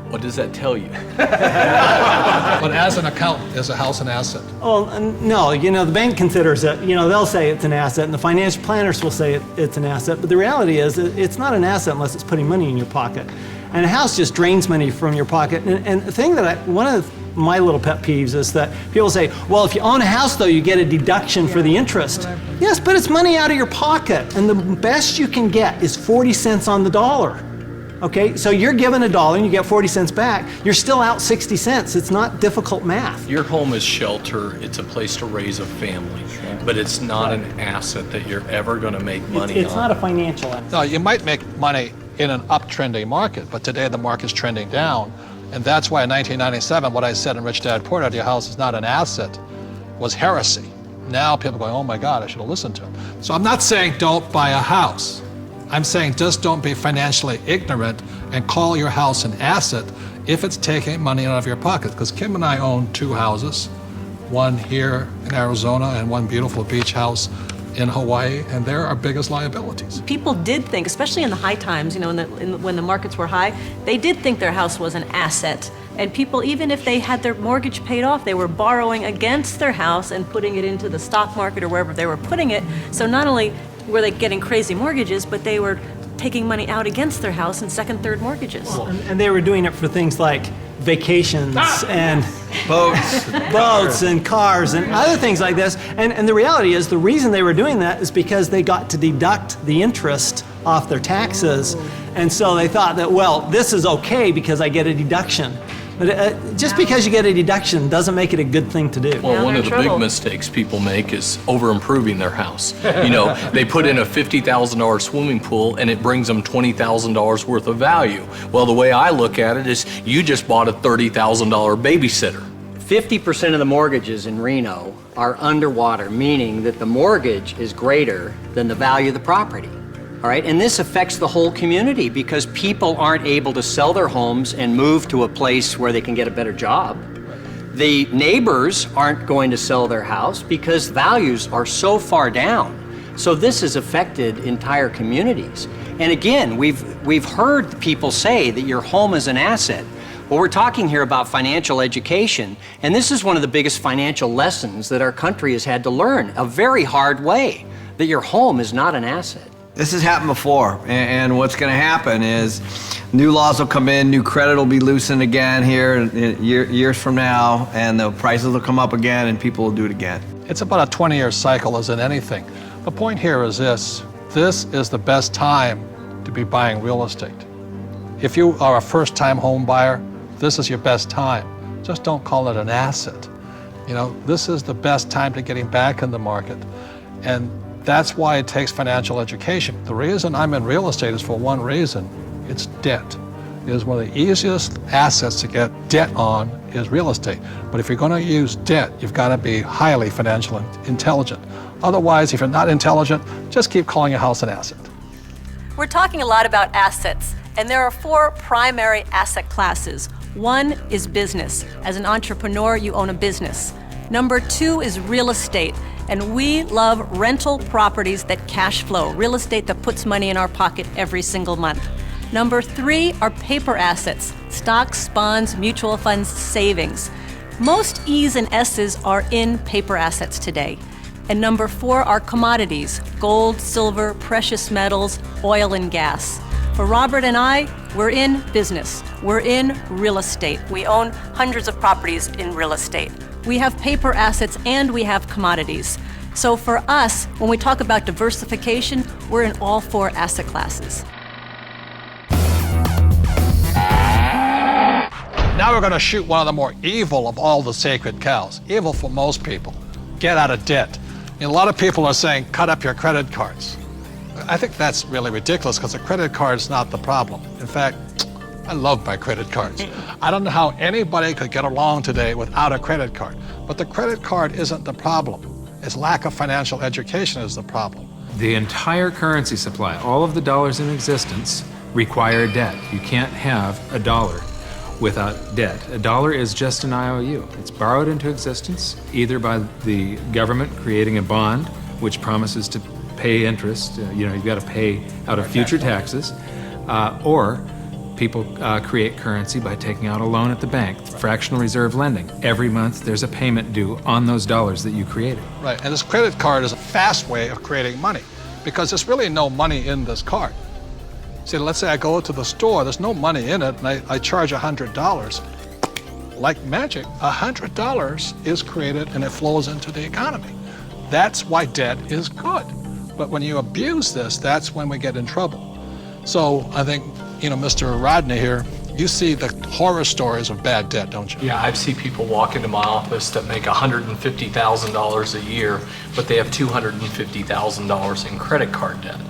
What does that tell you? But as an accountant, is a house an asset? Well, no, the bank considers it, they'll say it's an asset, and the financial planners will say it's an asset, but the reality is it's not an asset unless it's putting money in your pocket. And a house just drains money from your pocket. And the thing that one of my little pet peeves is that people say, well, if you own a house, though, you get a deduction for the interest. Yes, but it's money out of your pocket, and the best you can get is 40 cents on the dollar. Okay, so you're given $1 and you get 40 cents back. You're still out 60 cents. It's not difficult math. Your home is shelter. It's a place to raise a family, but it's not an asset that you're ever going to make money on. It's not a financial asset. No, you might make money in an uptrending market, but today the market's trending down. And that's why in 1997, what I said in Rich Dad Poor Dad, your house is not an asset, was heresy. Now people are going, oh my God, I should have listened to him. So I'm not saying don't buy a house. I'm saying just don't be financially ignorant and call your house an asset if it's taking money out of your pocket. Because Kim and I own 2 houses, one here in Arizona and one beautiful beach house in Hawaii, and they're our biggest liabilities. People did think, especially in the high times, when the markets were high, they did think their house was an asset. And people, even if they had their mortgage paid off, they were borrowing against their house and putting it into the stock market or wherever they were putting it. So not only were they getting crazy mortgages, but they were taking money out against their house in second, third mortgages. Well, and they were doing it for things like vacations and boats and cars and other things like this. And the reality is the reason they were doing that is because they got to deduct the interest off their taxes. And so they thought that, well, this is okay because I get a deduction. But just because you get a deduction doesn't make it a good thing to do. Well, one of the big mistakes people make is over-improving their house. They put in a $50,000 swimming pool and it brings them $20,000 worth of value. Well, the way I look at it is you just bought a $30,000 babysitter. 50% of the mortgages in Reno are underwater, meaning that the mortgage is greater than the value of the property. All right, and this affects the whole community because people aren't able to sell their homes and move to a place where they can get a better job. The neighbors aren't going to sell their house because values are so far down. So this has affected entire communities. And again, we've heard people say that your home is an asset. Well, we're talking here about financial education, and this is one of the biggest financial lessons that our country has had to learn, a very hard way, that your home is not an asset. This has happened before, and what's going to happen is new laws will come in, new credit will be loosened again here years from now, and the prices will come up again, and people will do it again. It's about a 20-year cycle as in anything. The point here is this is the best time to be buying real estate. If you are a first-time home buyer, this is your best time. Just don't call it an asset. You know, this is the best time to getting back in the market. And that's why it takes financial education. The reason I'm in real estate is for one reason. It's debt. It is one of the easiest assets to get debt on is real estate. But if you're going to use debt, you've got to be highly financially intelligent. Otherwise, if you're not intelligent, just keep calling your house an asset. We're talking a lot about assets, and there are 4 primary asset classes. One is business. As an entrepreneur, you own a business. Number 2 is real estate, and we love rental properties that cash flow, real estate that puts money in our pocket every single month. Number 3 are paper assets, stocks, bonds, mutual funds, savings. Most E's and S's are in paper assets today. And number 4 are commodities, gold, silver, precious metals, oil and gas. For Robert and I, we're in business. We're in real estate. We own hundreds of properties in real estate. We have paper assets and we have commodities. So for us, when we talk about diversification, we're in all 4 asset classes. Now we're going to shoot one of the more evil of all the sacred cows. Evil for most people. Get out of debt. A lot of people are saying, cut up your credit cards. I think that's really ridiculous because the credit card is not the problem. In fact, I love my credit cards. I don't know how anybody could get along today without a credit card. But the credit card isn't the problem. It's lack of financial education is the problem. The entire currency supply, all of the dollars in existence, require debt. You can't have a dollar without debt. A dollar is just an IOU. It's borrowed into existence either by the government creating a bond which promises to pay interest, you've got to pay out of future taxes, or people create currency by taking out a loan at the bank, fractional reserve lending. Every month there's a payment due on those dollars that you created. Right, and this credit card is a fast way of creating money because there's really no money in this card. See, let's say I go to the store, there's no money in it, and I charge $100. Like magic, $100 is created and it flows into the economy. That's why debt is good. But when you abuse this, that's when we get in trouble. So I think, Mr. Rodney here, you see the horror stories of bad debt, don't you? Yeah, I've seen people walk into my office that make $150,000 a year, but they have $250,000 in credit card debt.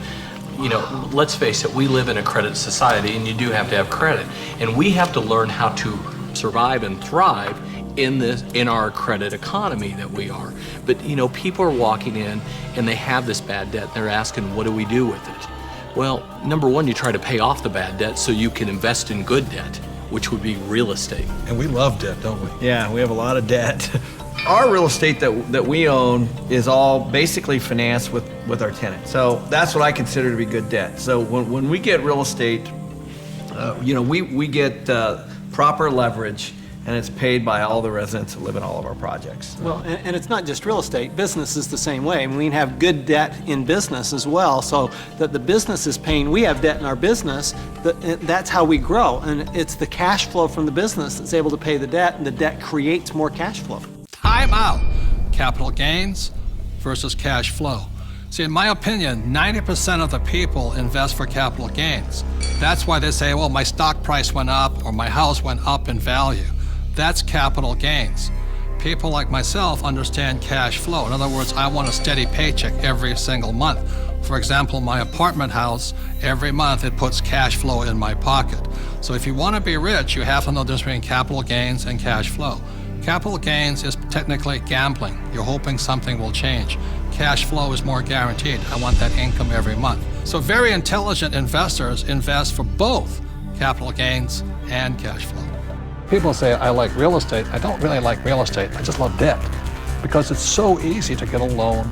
Let's face it, we live in a credit society and you do have to have credit. And we have to learn how to survive and thrive in our credit economy that we are. But people are walking in and they have this bad debt. They're asking, what do we do with it? Well, number one, you try to pay off the bad debt so you can invest in good debt, which would be real estate. And we love debt, don't we? Yeah, we have a lot of debt. Our real estate that we own is all basically financed with our tenants. So that's what I consider to be good debt. So when we get real estate, we get proper leverage, and it's paid by all the residents that live in all of our projects. Well, and it's not just real estate. Business is the same way. We can have good debt in business as well, so that the business is paying. We have debt in our business. That's how we grow, and it's the cash flow from the business that's able to pay the debt, and the debt creates more cash flow. Time out. Capital gains versus cash flow. See, in my opinion, 90% of the people invest for capital gains. That's why they say, well, my stock price went up or my house went up in value. That's capital gains. People like myself understand cash flow. In other words, I want a steady paycheck every single month. For example, my apartment house, every month it puts cash flow in my pocket. So if you want to be rich, you have to know the difference between capital gains and cash flow. Capital gains is technically gambling. You're hoping something will change. Cash flow is more guaranteed. I want that income every month. So very intelligent investors invest for both capital gains and cash flow. People say, I like real estate. I don't really like real estate. I just love debt because it's so easy to get a loan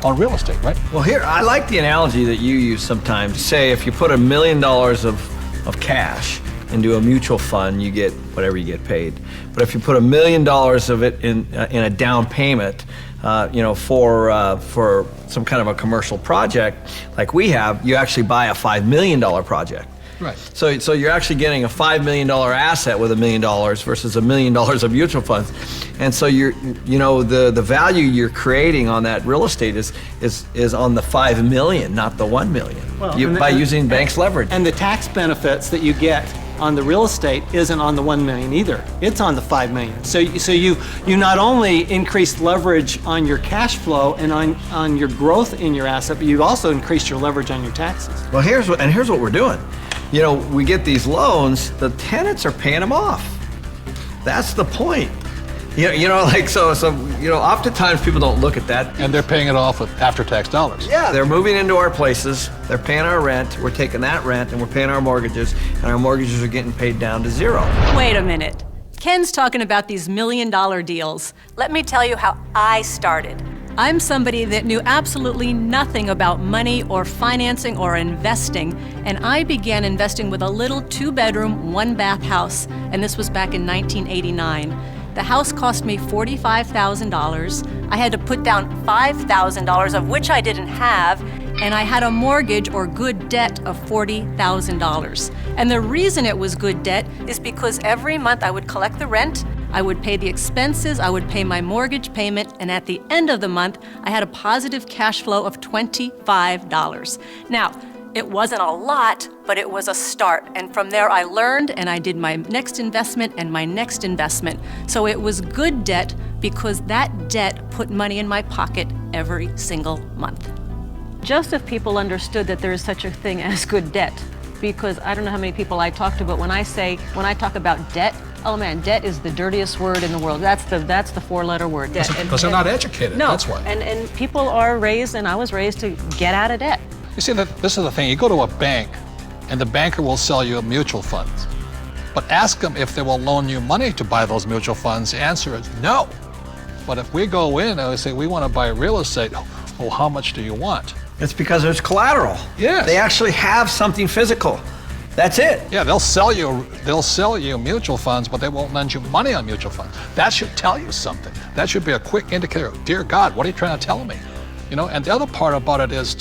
on real estate, right? Well, here, I like the analogy that you use sometimes. Say if you put $1 million of cash into a mutual fund, you get whatever you get paid. But if you put $1 million of it in a down payment, for some kind of a commercial project like we have, you actually buy a $5 million project. Right. So you're actually getting a $5 million asset with $1 million versus $1 million of mutual funds. And so the value you're creating on that real estate is on the 5 million, not the 1 million, by using banks' leverage. And the tax benefits that you get on the real estate isn't on the 1 million either. It's on the 5 million. So you not only increased leverage on your cash flow and on your growth in your asset, but you also increased your leverage on your taxes. Well, here's what we're doing. We get these loans, the tenants are paying them off. That's the point. Oftentimes people don't look at that. And they're paying it off with after-tax dollars. Yeah, they're moving into our places, they're paying our rent, we're taking that rent and we're paying our mortgages, and our mortgages are getting paid down to zero. Wait a minute. Ken's talking about these $1 million deals. Let me tell you how I started. I'm somebody that knew absolutely nothing about money or financing or investing, and I began investing with a little 2-bedroom, 1-bath house, and this was back in 1989. The house cost me $45,000. I had to put down $5,000, of which I didn't have, and I had a mortgage or good debt of $40,000. And the reason it was good debt is because every month I would collect the rent, I would pay the expenses, I would pay my mortgage payment, and at the end of the month, I had a positive cash flow of $25. Now, it wasn't a lot, but it was a start. And from there I learned and I did my next investment and my next investment. So it was good debt because that debt put money in my pocket every single month. Just if people understood that there is such a thing as good debt, because I don't know how many people I talk to, but when I talk about debt, oh man, debt is the dirtiest word in the world. That's the 4-letter word, debt. Because they're not educated, no, that's why. And people are raised, and I was raised to get out of debt. You see, this is the thing. You go to a bank, and the banker will sell you mutual funds. But ask them if they will loan you money to buy those mutual funds. The answer is no. But if we go in and we say, we want to buy real estate, oh, how much do you want? It's because there's collateral. Yes. They actually have something physical. That's it. Yeah, they'll sell you mutual funds, but they won't lend you money on mutual funds. That should tell you something. That should be a quick indicator. Dear God, what are you trying to tell me? And the other part about it is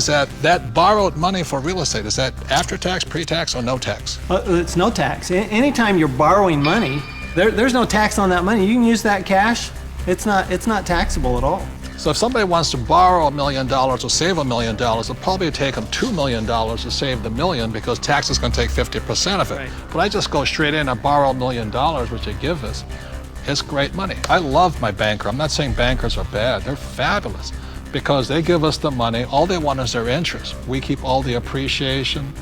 that borrowed money for real estate, is that after tax, pre-tax, or no tax? It's no tax. Anytime you're borrowing money, there's no tax on that money. You can use that cash. It's not taxable at all. So if somebody wants to borrow $1 million or save $1 million, it'll probably take them $2 million to save the million because tax is going to take 50% of it. Right. But I just go straight in and borrow $1 million, which they give us. It's great money. I love my banker. I'm not saying bankers are bad. They're fabulous because they give us the money. All they want is their interest. We keep all the appreciation,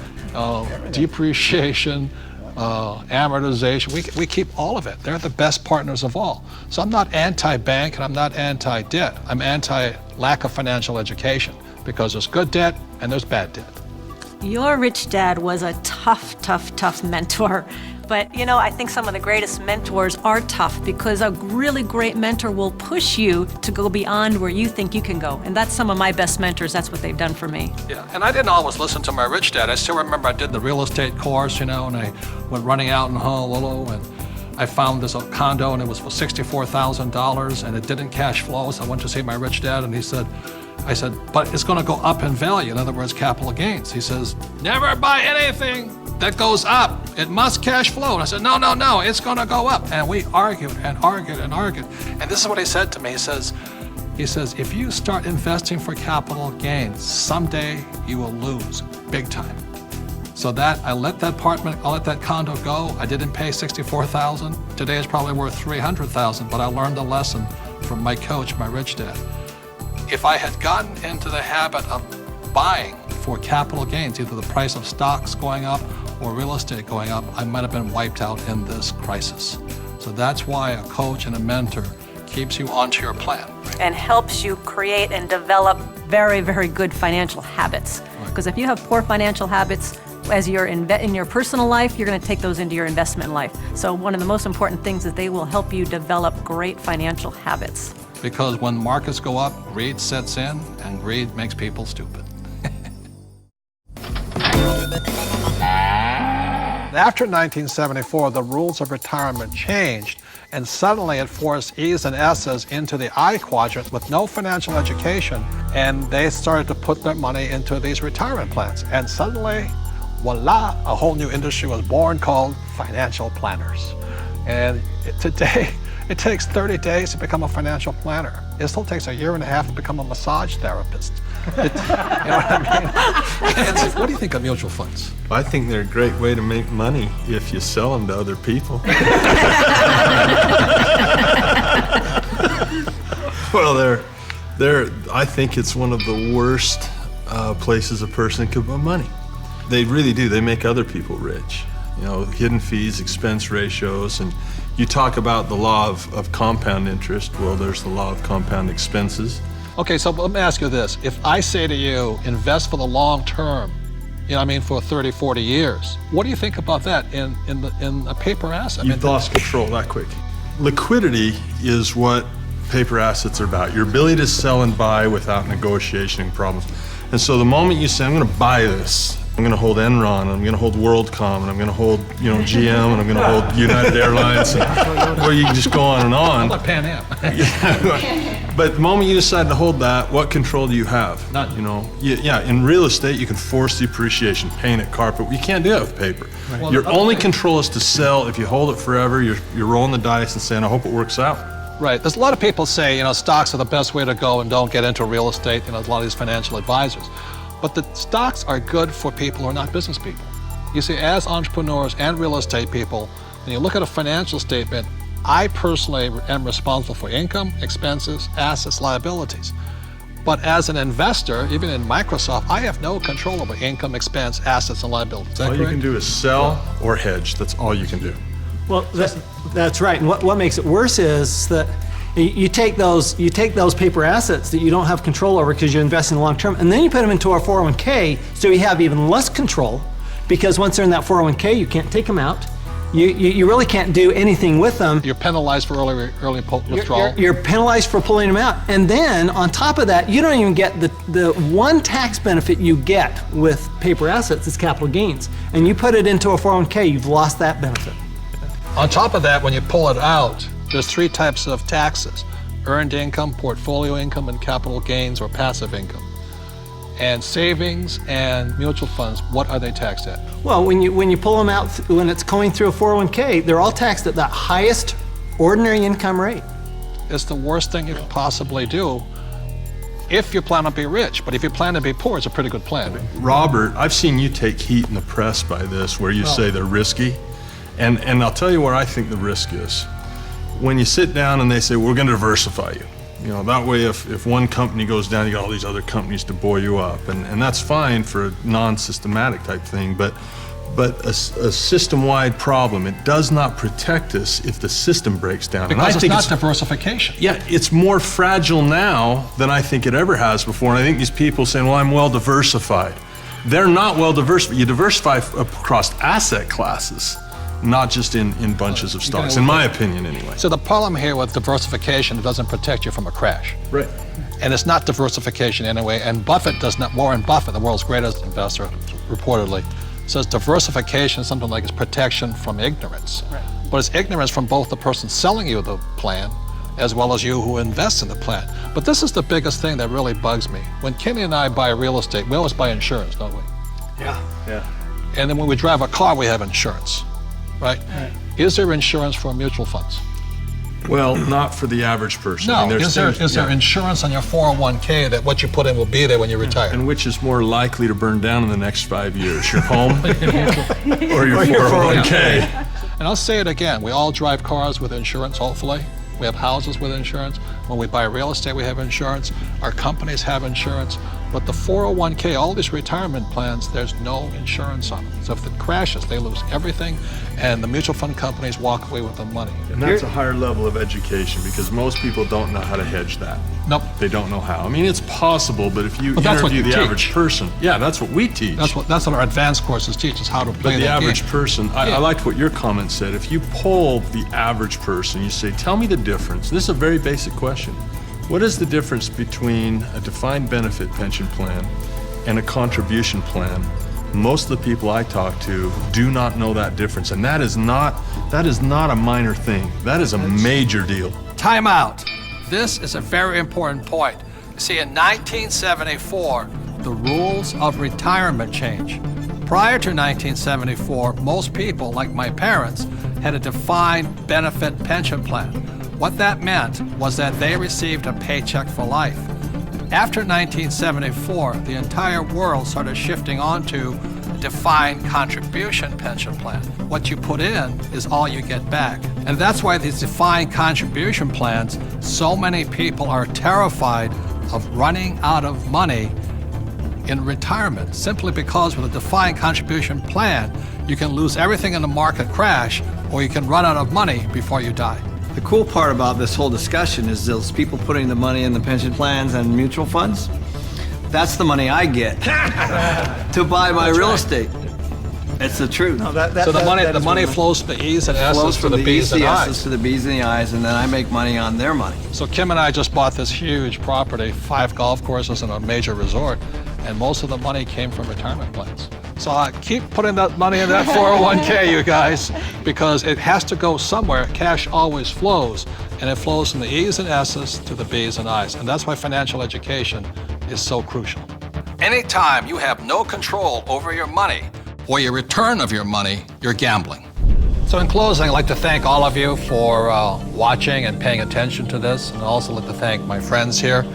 depreciation, amortization. We keep all of it. They're the best partners of all. So I'm not anti-bank and I'm not anti-debt. I'm anti-lack of financial education because there's good debt and there's bad debt. Your rich dad was a tough mentor. But I think some of the greatest mentors are tough because a really great mentor will push you to go beyond where you think you can go. And that's some of my best mentors. That's what they've done for me. Yeah, and I didn't always listen to my rich dad. I still remember I did the real estate course, and I went running out in Honolulu, and I found this condo, and it was for $64,000, and it didn't cash flow. So I went to see my rich dad, and I said, but it's going to go up in value. In other words, capital gains. He says, never buy anything that goes up. It must cash flow. And I said, no, it's going to go up. And we argued and argued and argued. And this is what he said to me. He says, if you start investing for capital gains, someday you will lose big time. So I let that condo go. I didn't pay $64,000. Today it's probably worth $300,000, but I learned the lesson from my coach, my rich dad. If I had gotten into the habit of buying for capital gains, either the price of stocks going up or real estate going up, I might have been wiped out in this crisis. So that's why a coach and a mentor keeps you onto your plan. And helps you create and develop very, very good financial habits. Because if you have poor financial habits as you're in your personal life, you're going to take those into your investment life. So one of the most important things is they will help you develop great financial habits. Because when markets go up, greed sets in, and greed makes people stupid. After 1974, the rules of retirement changed, and suddenly it forced E's and S's into the I quadrant with no financial education, and they started to put their money into these retirement plans. And suddenly, voila, a whole new industry was born called financial planners. And today, it takes 30 days to become a financial planner. It still takes a year and a half to become a massage therapist. You know what I mean? What do you think of mutual funds? I think they're a great way to make money if you sell them to other people. Well, I think it's one of the worst places a person could put money. They really do. They make other people rich. You know, hidden fees, expense ratios, and you talk about the law of compound interest. Well, there's the law of compound expenses. Okay, so let me ask you this. If I say to you, invest for the long term, you know what I mean, for 30, 40 years, what do you think about that in a paper asset? You've lost control that quick. Liquidity is what paper assets are about. Your ability to sell and buy without negotiation problems. And so the moment you say, I'm going to buy this, I'm going to hold Enron, and I'm going to hold WorldCom, and I'm going to hold, GM, and I'm going to hold United Airlines, well, you can just go on and on. How about Pan Am? But the moment you decide to hold that, what control do you have? None. In real estate, you can force the appreciation, paint it, carpet. You can't do that with paper. Right. Well, Your only control is to sell. If you hold it forever, you're rolling the dice and saying, I hope it works out. Right. There's a lot of people say, stocks are the best way to go and don't get into real estate. There's a lot of these financial advisors. But the stocks are good for people who are not business people. You see, as entrepreneurs and real estate people, when you look at a financial statement, I personally am responsible for income, expenses, assets, liabilities. But as an investor, even in Microsoft, I have no control over income, expense, assets, and liabilities. Is that All you correct? can do is sell or hedge. That's all you can do. Well, that's right. And what makes it worse is that you take those paper assets that you don't have control over because you're investing long term, and then you put them into a 401k, so you have even less control, because once they're in that 401k, you can't take them out. You really can't do anything with them. You're penalized for early withdrawal. You're penalized for pulling them out. And then on top of that, you don't even get the one tax benefit you get with paper assets is capital gains. And you put it into a 401k, you've lost that benefit. On top of that, when you pull it out, there's 3 types of taxes: earned income, portfolio income, and capital gains or passive income. And savings and mutual funds, what are they taxed at? Well, when you pull them out, when it's going through a 401k, they're all taxed at that highest ordinary income rate. It's the worst thing you could possibly do if you plan to be rich. But if you plan to be poor, it's a pretty good plan. Robert, I've seen you take heat in the press by this, where you say they're risky. And I'll tell you where I think the risk is. When you sit down and they say, we're going to diversify you. That way if one company goes down, you got all these other companies to buoy you up. And that's fine for a non-systematic type thing, but a system-wide problem, it does not protect us if the system breaks down. Because it's not diversification. Yeah, it's more fragile now than I think it ever has before. And I think these people saying, well, I'm well diversified. They're not well diversified. You diversify across asset classes, not just in bunches of stocks, in my opinion anyway. So the problem here with diversification, it doesn't protect you from a crash. Right. And it's not diversification anyway, and Warren Buffett, the world's greatest investor, reportedly, says diversification is something like it's protection from ignorance. Right. But it's ignorance from both the person selling you the plan as well as you who invests in the plan. But this is the biggest thing that really bugs me. When Kenny and I buy real estate, we always buy insurance, don't we? Yeah. And then when we drive a car, we have insurance. Right? Is there insurance for mutual funds? Well, not for the average person. No. I mean, Is there insurance on your 401k that what you put in will be there when you retire? And which is more likely to burn down in the next 5 years, your home or your 401k? And I'll say it again, we all drive cars with insurance, hopefully. We have houses with insurance. When we buy real estate, we have insurance. Our companies have insurance. But the 401k, all these retirement plans, there's no insurance on them. So if it crashes, they lose everything, and the mutual fund companies walk away with the money. And that's a higher level of education, because most people don't know how to hedge that. Nope. They don't know how. I mean, it's possible, but if you interview the average person, that's what we teach. That's what our advanced courses teach us, how to play But the average game. person, I liked what your comment said. If you poll the average person, you say, tell me the difference. This is a very basic question. What is the difference between a defined benefit pension plan and a contribution plan? Most of the people I talk to do not know that difference, and that is not a minor thing. That is a major deal. Time out. This is a very important point. See, in 1974, the rules of retirement changed. Prior to 1974, most people, like my parents, had a defined benefit pension plan. What that meant was that they received a paycheck for life. After 1974, the entire world started shifting onto a defined contribution pension plan. What you put in is all you get back. And that's why these defined contribution plans, so many people are terrified of running out of money in retirement, simply because with a defined contribution plan, you can lose everything in the market crash, or you can run out of money before you die. The cool part about this whole discussion is those people putting the money in the pension plans and mutual funds, that's the money I get to buy my real estate. It's the truth. So the money flows to the E's and S's for the B's and I's. To the B's and the I's, and then I make money on their money. So Kim and I just bought this huge property, 5 golf courses and a major resort, and most of the money came from retirement plans. So I keep putting that money in that 401k, you guys, because it has to go somewhere. Cash always flows, and it flows from the E's and S's to the B's and I's, and that's why financial education is so crucial. Anytime you have no control over your money or your return of your money, you're gambling. So in closing, I'd like to thank all of you for watching and paying attention to this, and also like to thank my friends here,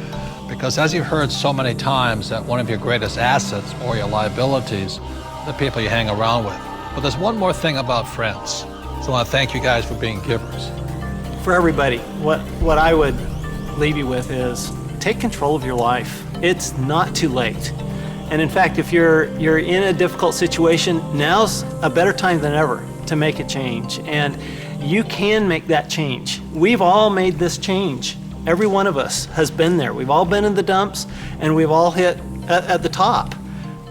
because as you've heard so many times, that one of your greatest assets or your liabilities, the people you hang around with. But there's one more thing about friends. So I want to thank you guys for being givers. For everybody, what I would leave you with is take control of your life. It's not too late. And in fact, if you're in a difficult situation, now's a better time than ever to make a change. And you can make that change. We've all made this change. Every one of us has been there. We've all been in the dumps, and we've all hit at the top.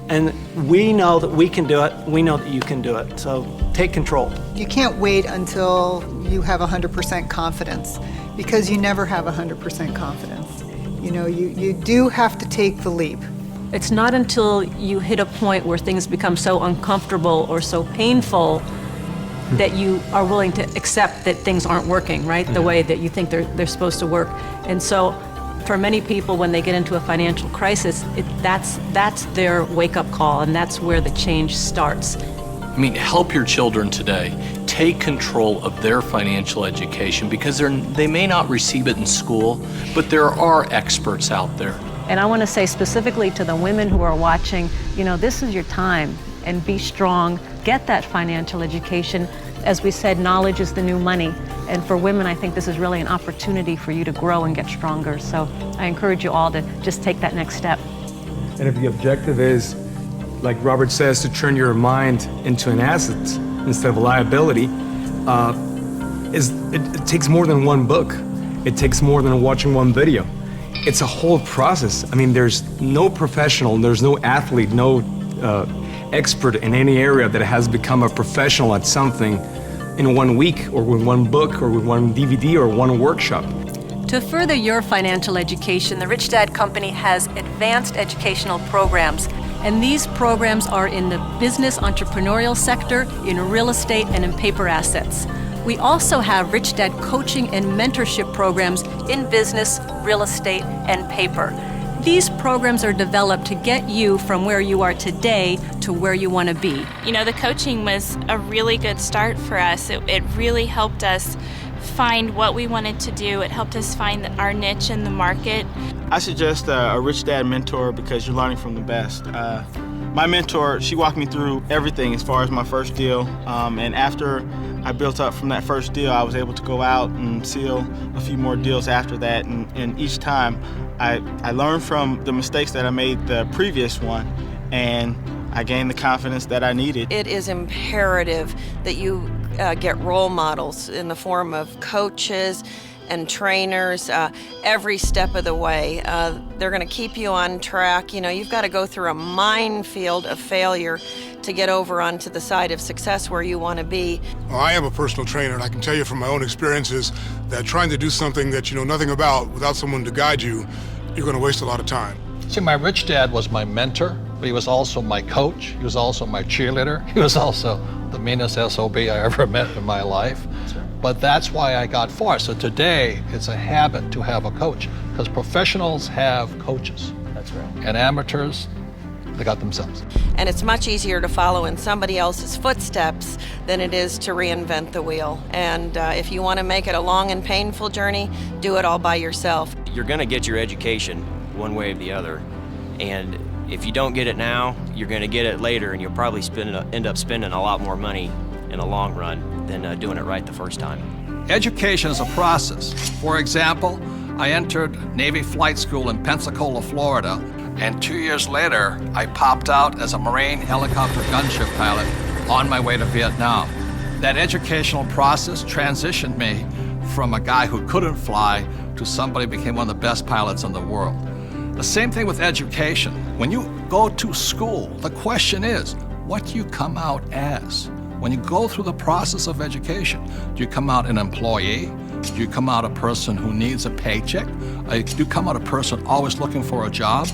And we know that we can do it. We know that you can do it. So take control. You can't wait until you have 100% confidence, because you never have 100% confidence. You know, you do have to take the leap. It's not until you hit a point where things become so uncomfortable or so painful that you are willing to accept that things aren't working, right? The way that you think they're supposed to work. And so for many people, when they get into a financial crisis, that's their wake-up call, and that's where the change starts. I mean, help your children today. Take control of their financial education, because they may not receive it in school, but there are experts out there. And I want to say specifically to the women who are watching, you know, this is your time, and be strong, get that financial education. As we said, knowledge is the new money. And for women, I think this is really an opportunity for you to grow and get stronger. So I encourage you all to just take that next step. And if the objective is, like Robert says, to turn your mind into an asset instead of a liability, it takes more than one book. It takes more than watching one video. It's a whole process. I mean, there's no professional, there's no athlete, no expert in any area that has become a professional at something in 1 week, or with one book, or with one DVD, or one workshop. To further your financial education, the Rich Dad Company has advanced educational programs. And these programs are in the business entrepreneurial sector, in real estate, and in paper assets. We also have Rich Dad coaching and mentorship programs in business, real estate, and paper. These programs are developed to get you from where you are today to where you want to be. You know, the coaching was a really good start for us. It really helped us find what we wanted to do. It helped us find our niche in the market. I suggest a Rich Dad mentor, because you're learning from the best. My mentor, she walked me through everything as far as my first deal, and after I built up from that first deal, I was able to go out and seal a few more deals after that, and each time I learned from the mistakes that I made the previous one, and I gained the confidence that I needed. It is imperative that you get role models in the form of coaches and trainers every step of the way. They're going to keep you on track. You know, you've got to go through a minefield of failure to get over onto the side of success where you want to be. Well, I am a personal trainer, and I can tell you from my own experiences that trying to do something that you know nothing about without someone to guide you, you're going to waste a lot of time. See, my rich dad was my mentor, but he was also my coach. He was also my cheerleader. He was also the meanest SOB I ever met in my life. But that's why I got far. So today, it's a habit to have a coach, because professionals have coaches. That's right. And amateurs they got themselves. And it's much easier to follow in somebody else's footsteps than it is to reinvent the wheel. And if you want to make it a long and painful journey, do it all by yourself. You're going to get your education one way or the other. And if you don't get it now, you're going to get it later, and you'll probably end up spending a lot more money in the long run than doing it right the first time. Education is a process. For example, I entered Navy flight school in Pensacola, Florida, and 2 years later, I popped out as a Marine helicopter gunship pilot on my way to Vietnam. That educational process transitioned me from a guy who couldn't fly to somebody who became one of the best pilots in the world. The same thing with education. When you go to school, the question is, what do you come out as? When you go through the process of education, do you come out an employee? Do you come out a person who needs a paycheck? Do you come out a person always looking for a job?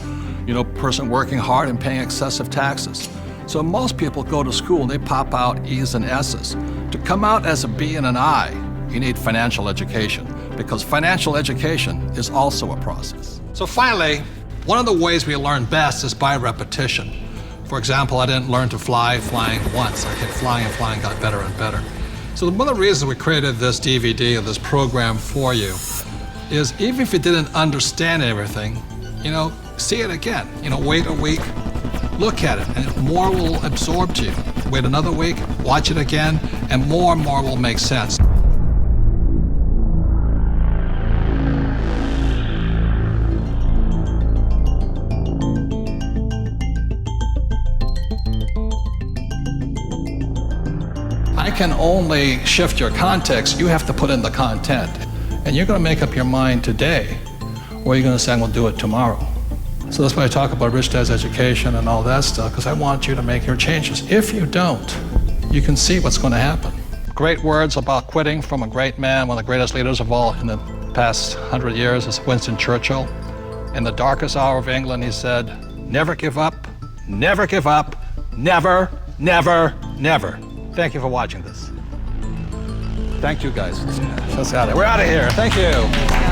You know, person working hard and paying excessive taxes. So most people go to school and they pop out E's and S's. To come out as a B and an I, you need financial education, because financial education is also a process. So finally, one of the ways we learn best is by repetition. For example, I didn't learn to flying once. I kept flying and flying got better and better. So one of the reasons we created this DVD or this program for you is even if you didn't understand everything, you know, see it again. You know, wait a week, look at it, and more will absorb to you. Wait another week, watch it again, and more will make sense. I can only shift your context. You have to put in the content. And you're going to make up your mind today, or you're going to say, I'm going to do it tomorrow. So that's why I talk about Rich Dad's education and all that stuff, because I want you to make your changes. If you don't, you can see what's going to happen. Great words about quitting from a great man, one of the greatest leaders of all in the past 100 years is Winston Churchill. In the darkest hour of England, he said, never give up, never give up, never, never, never. Thank you for watching this. Thank you, guys. Let's out of here. We're out of here. Thank you.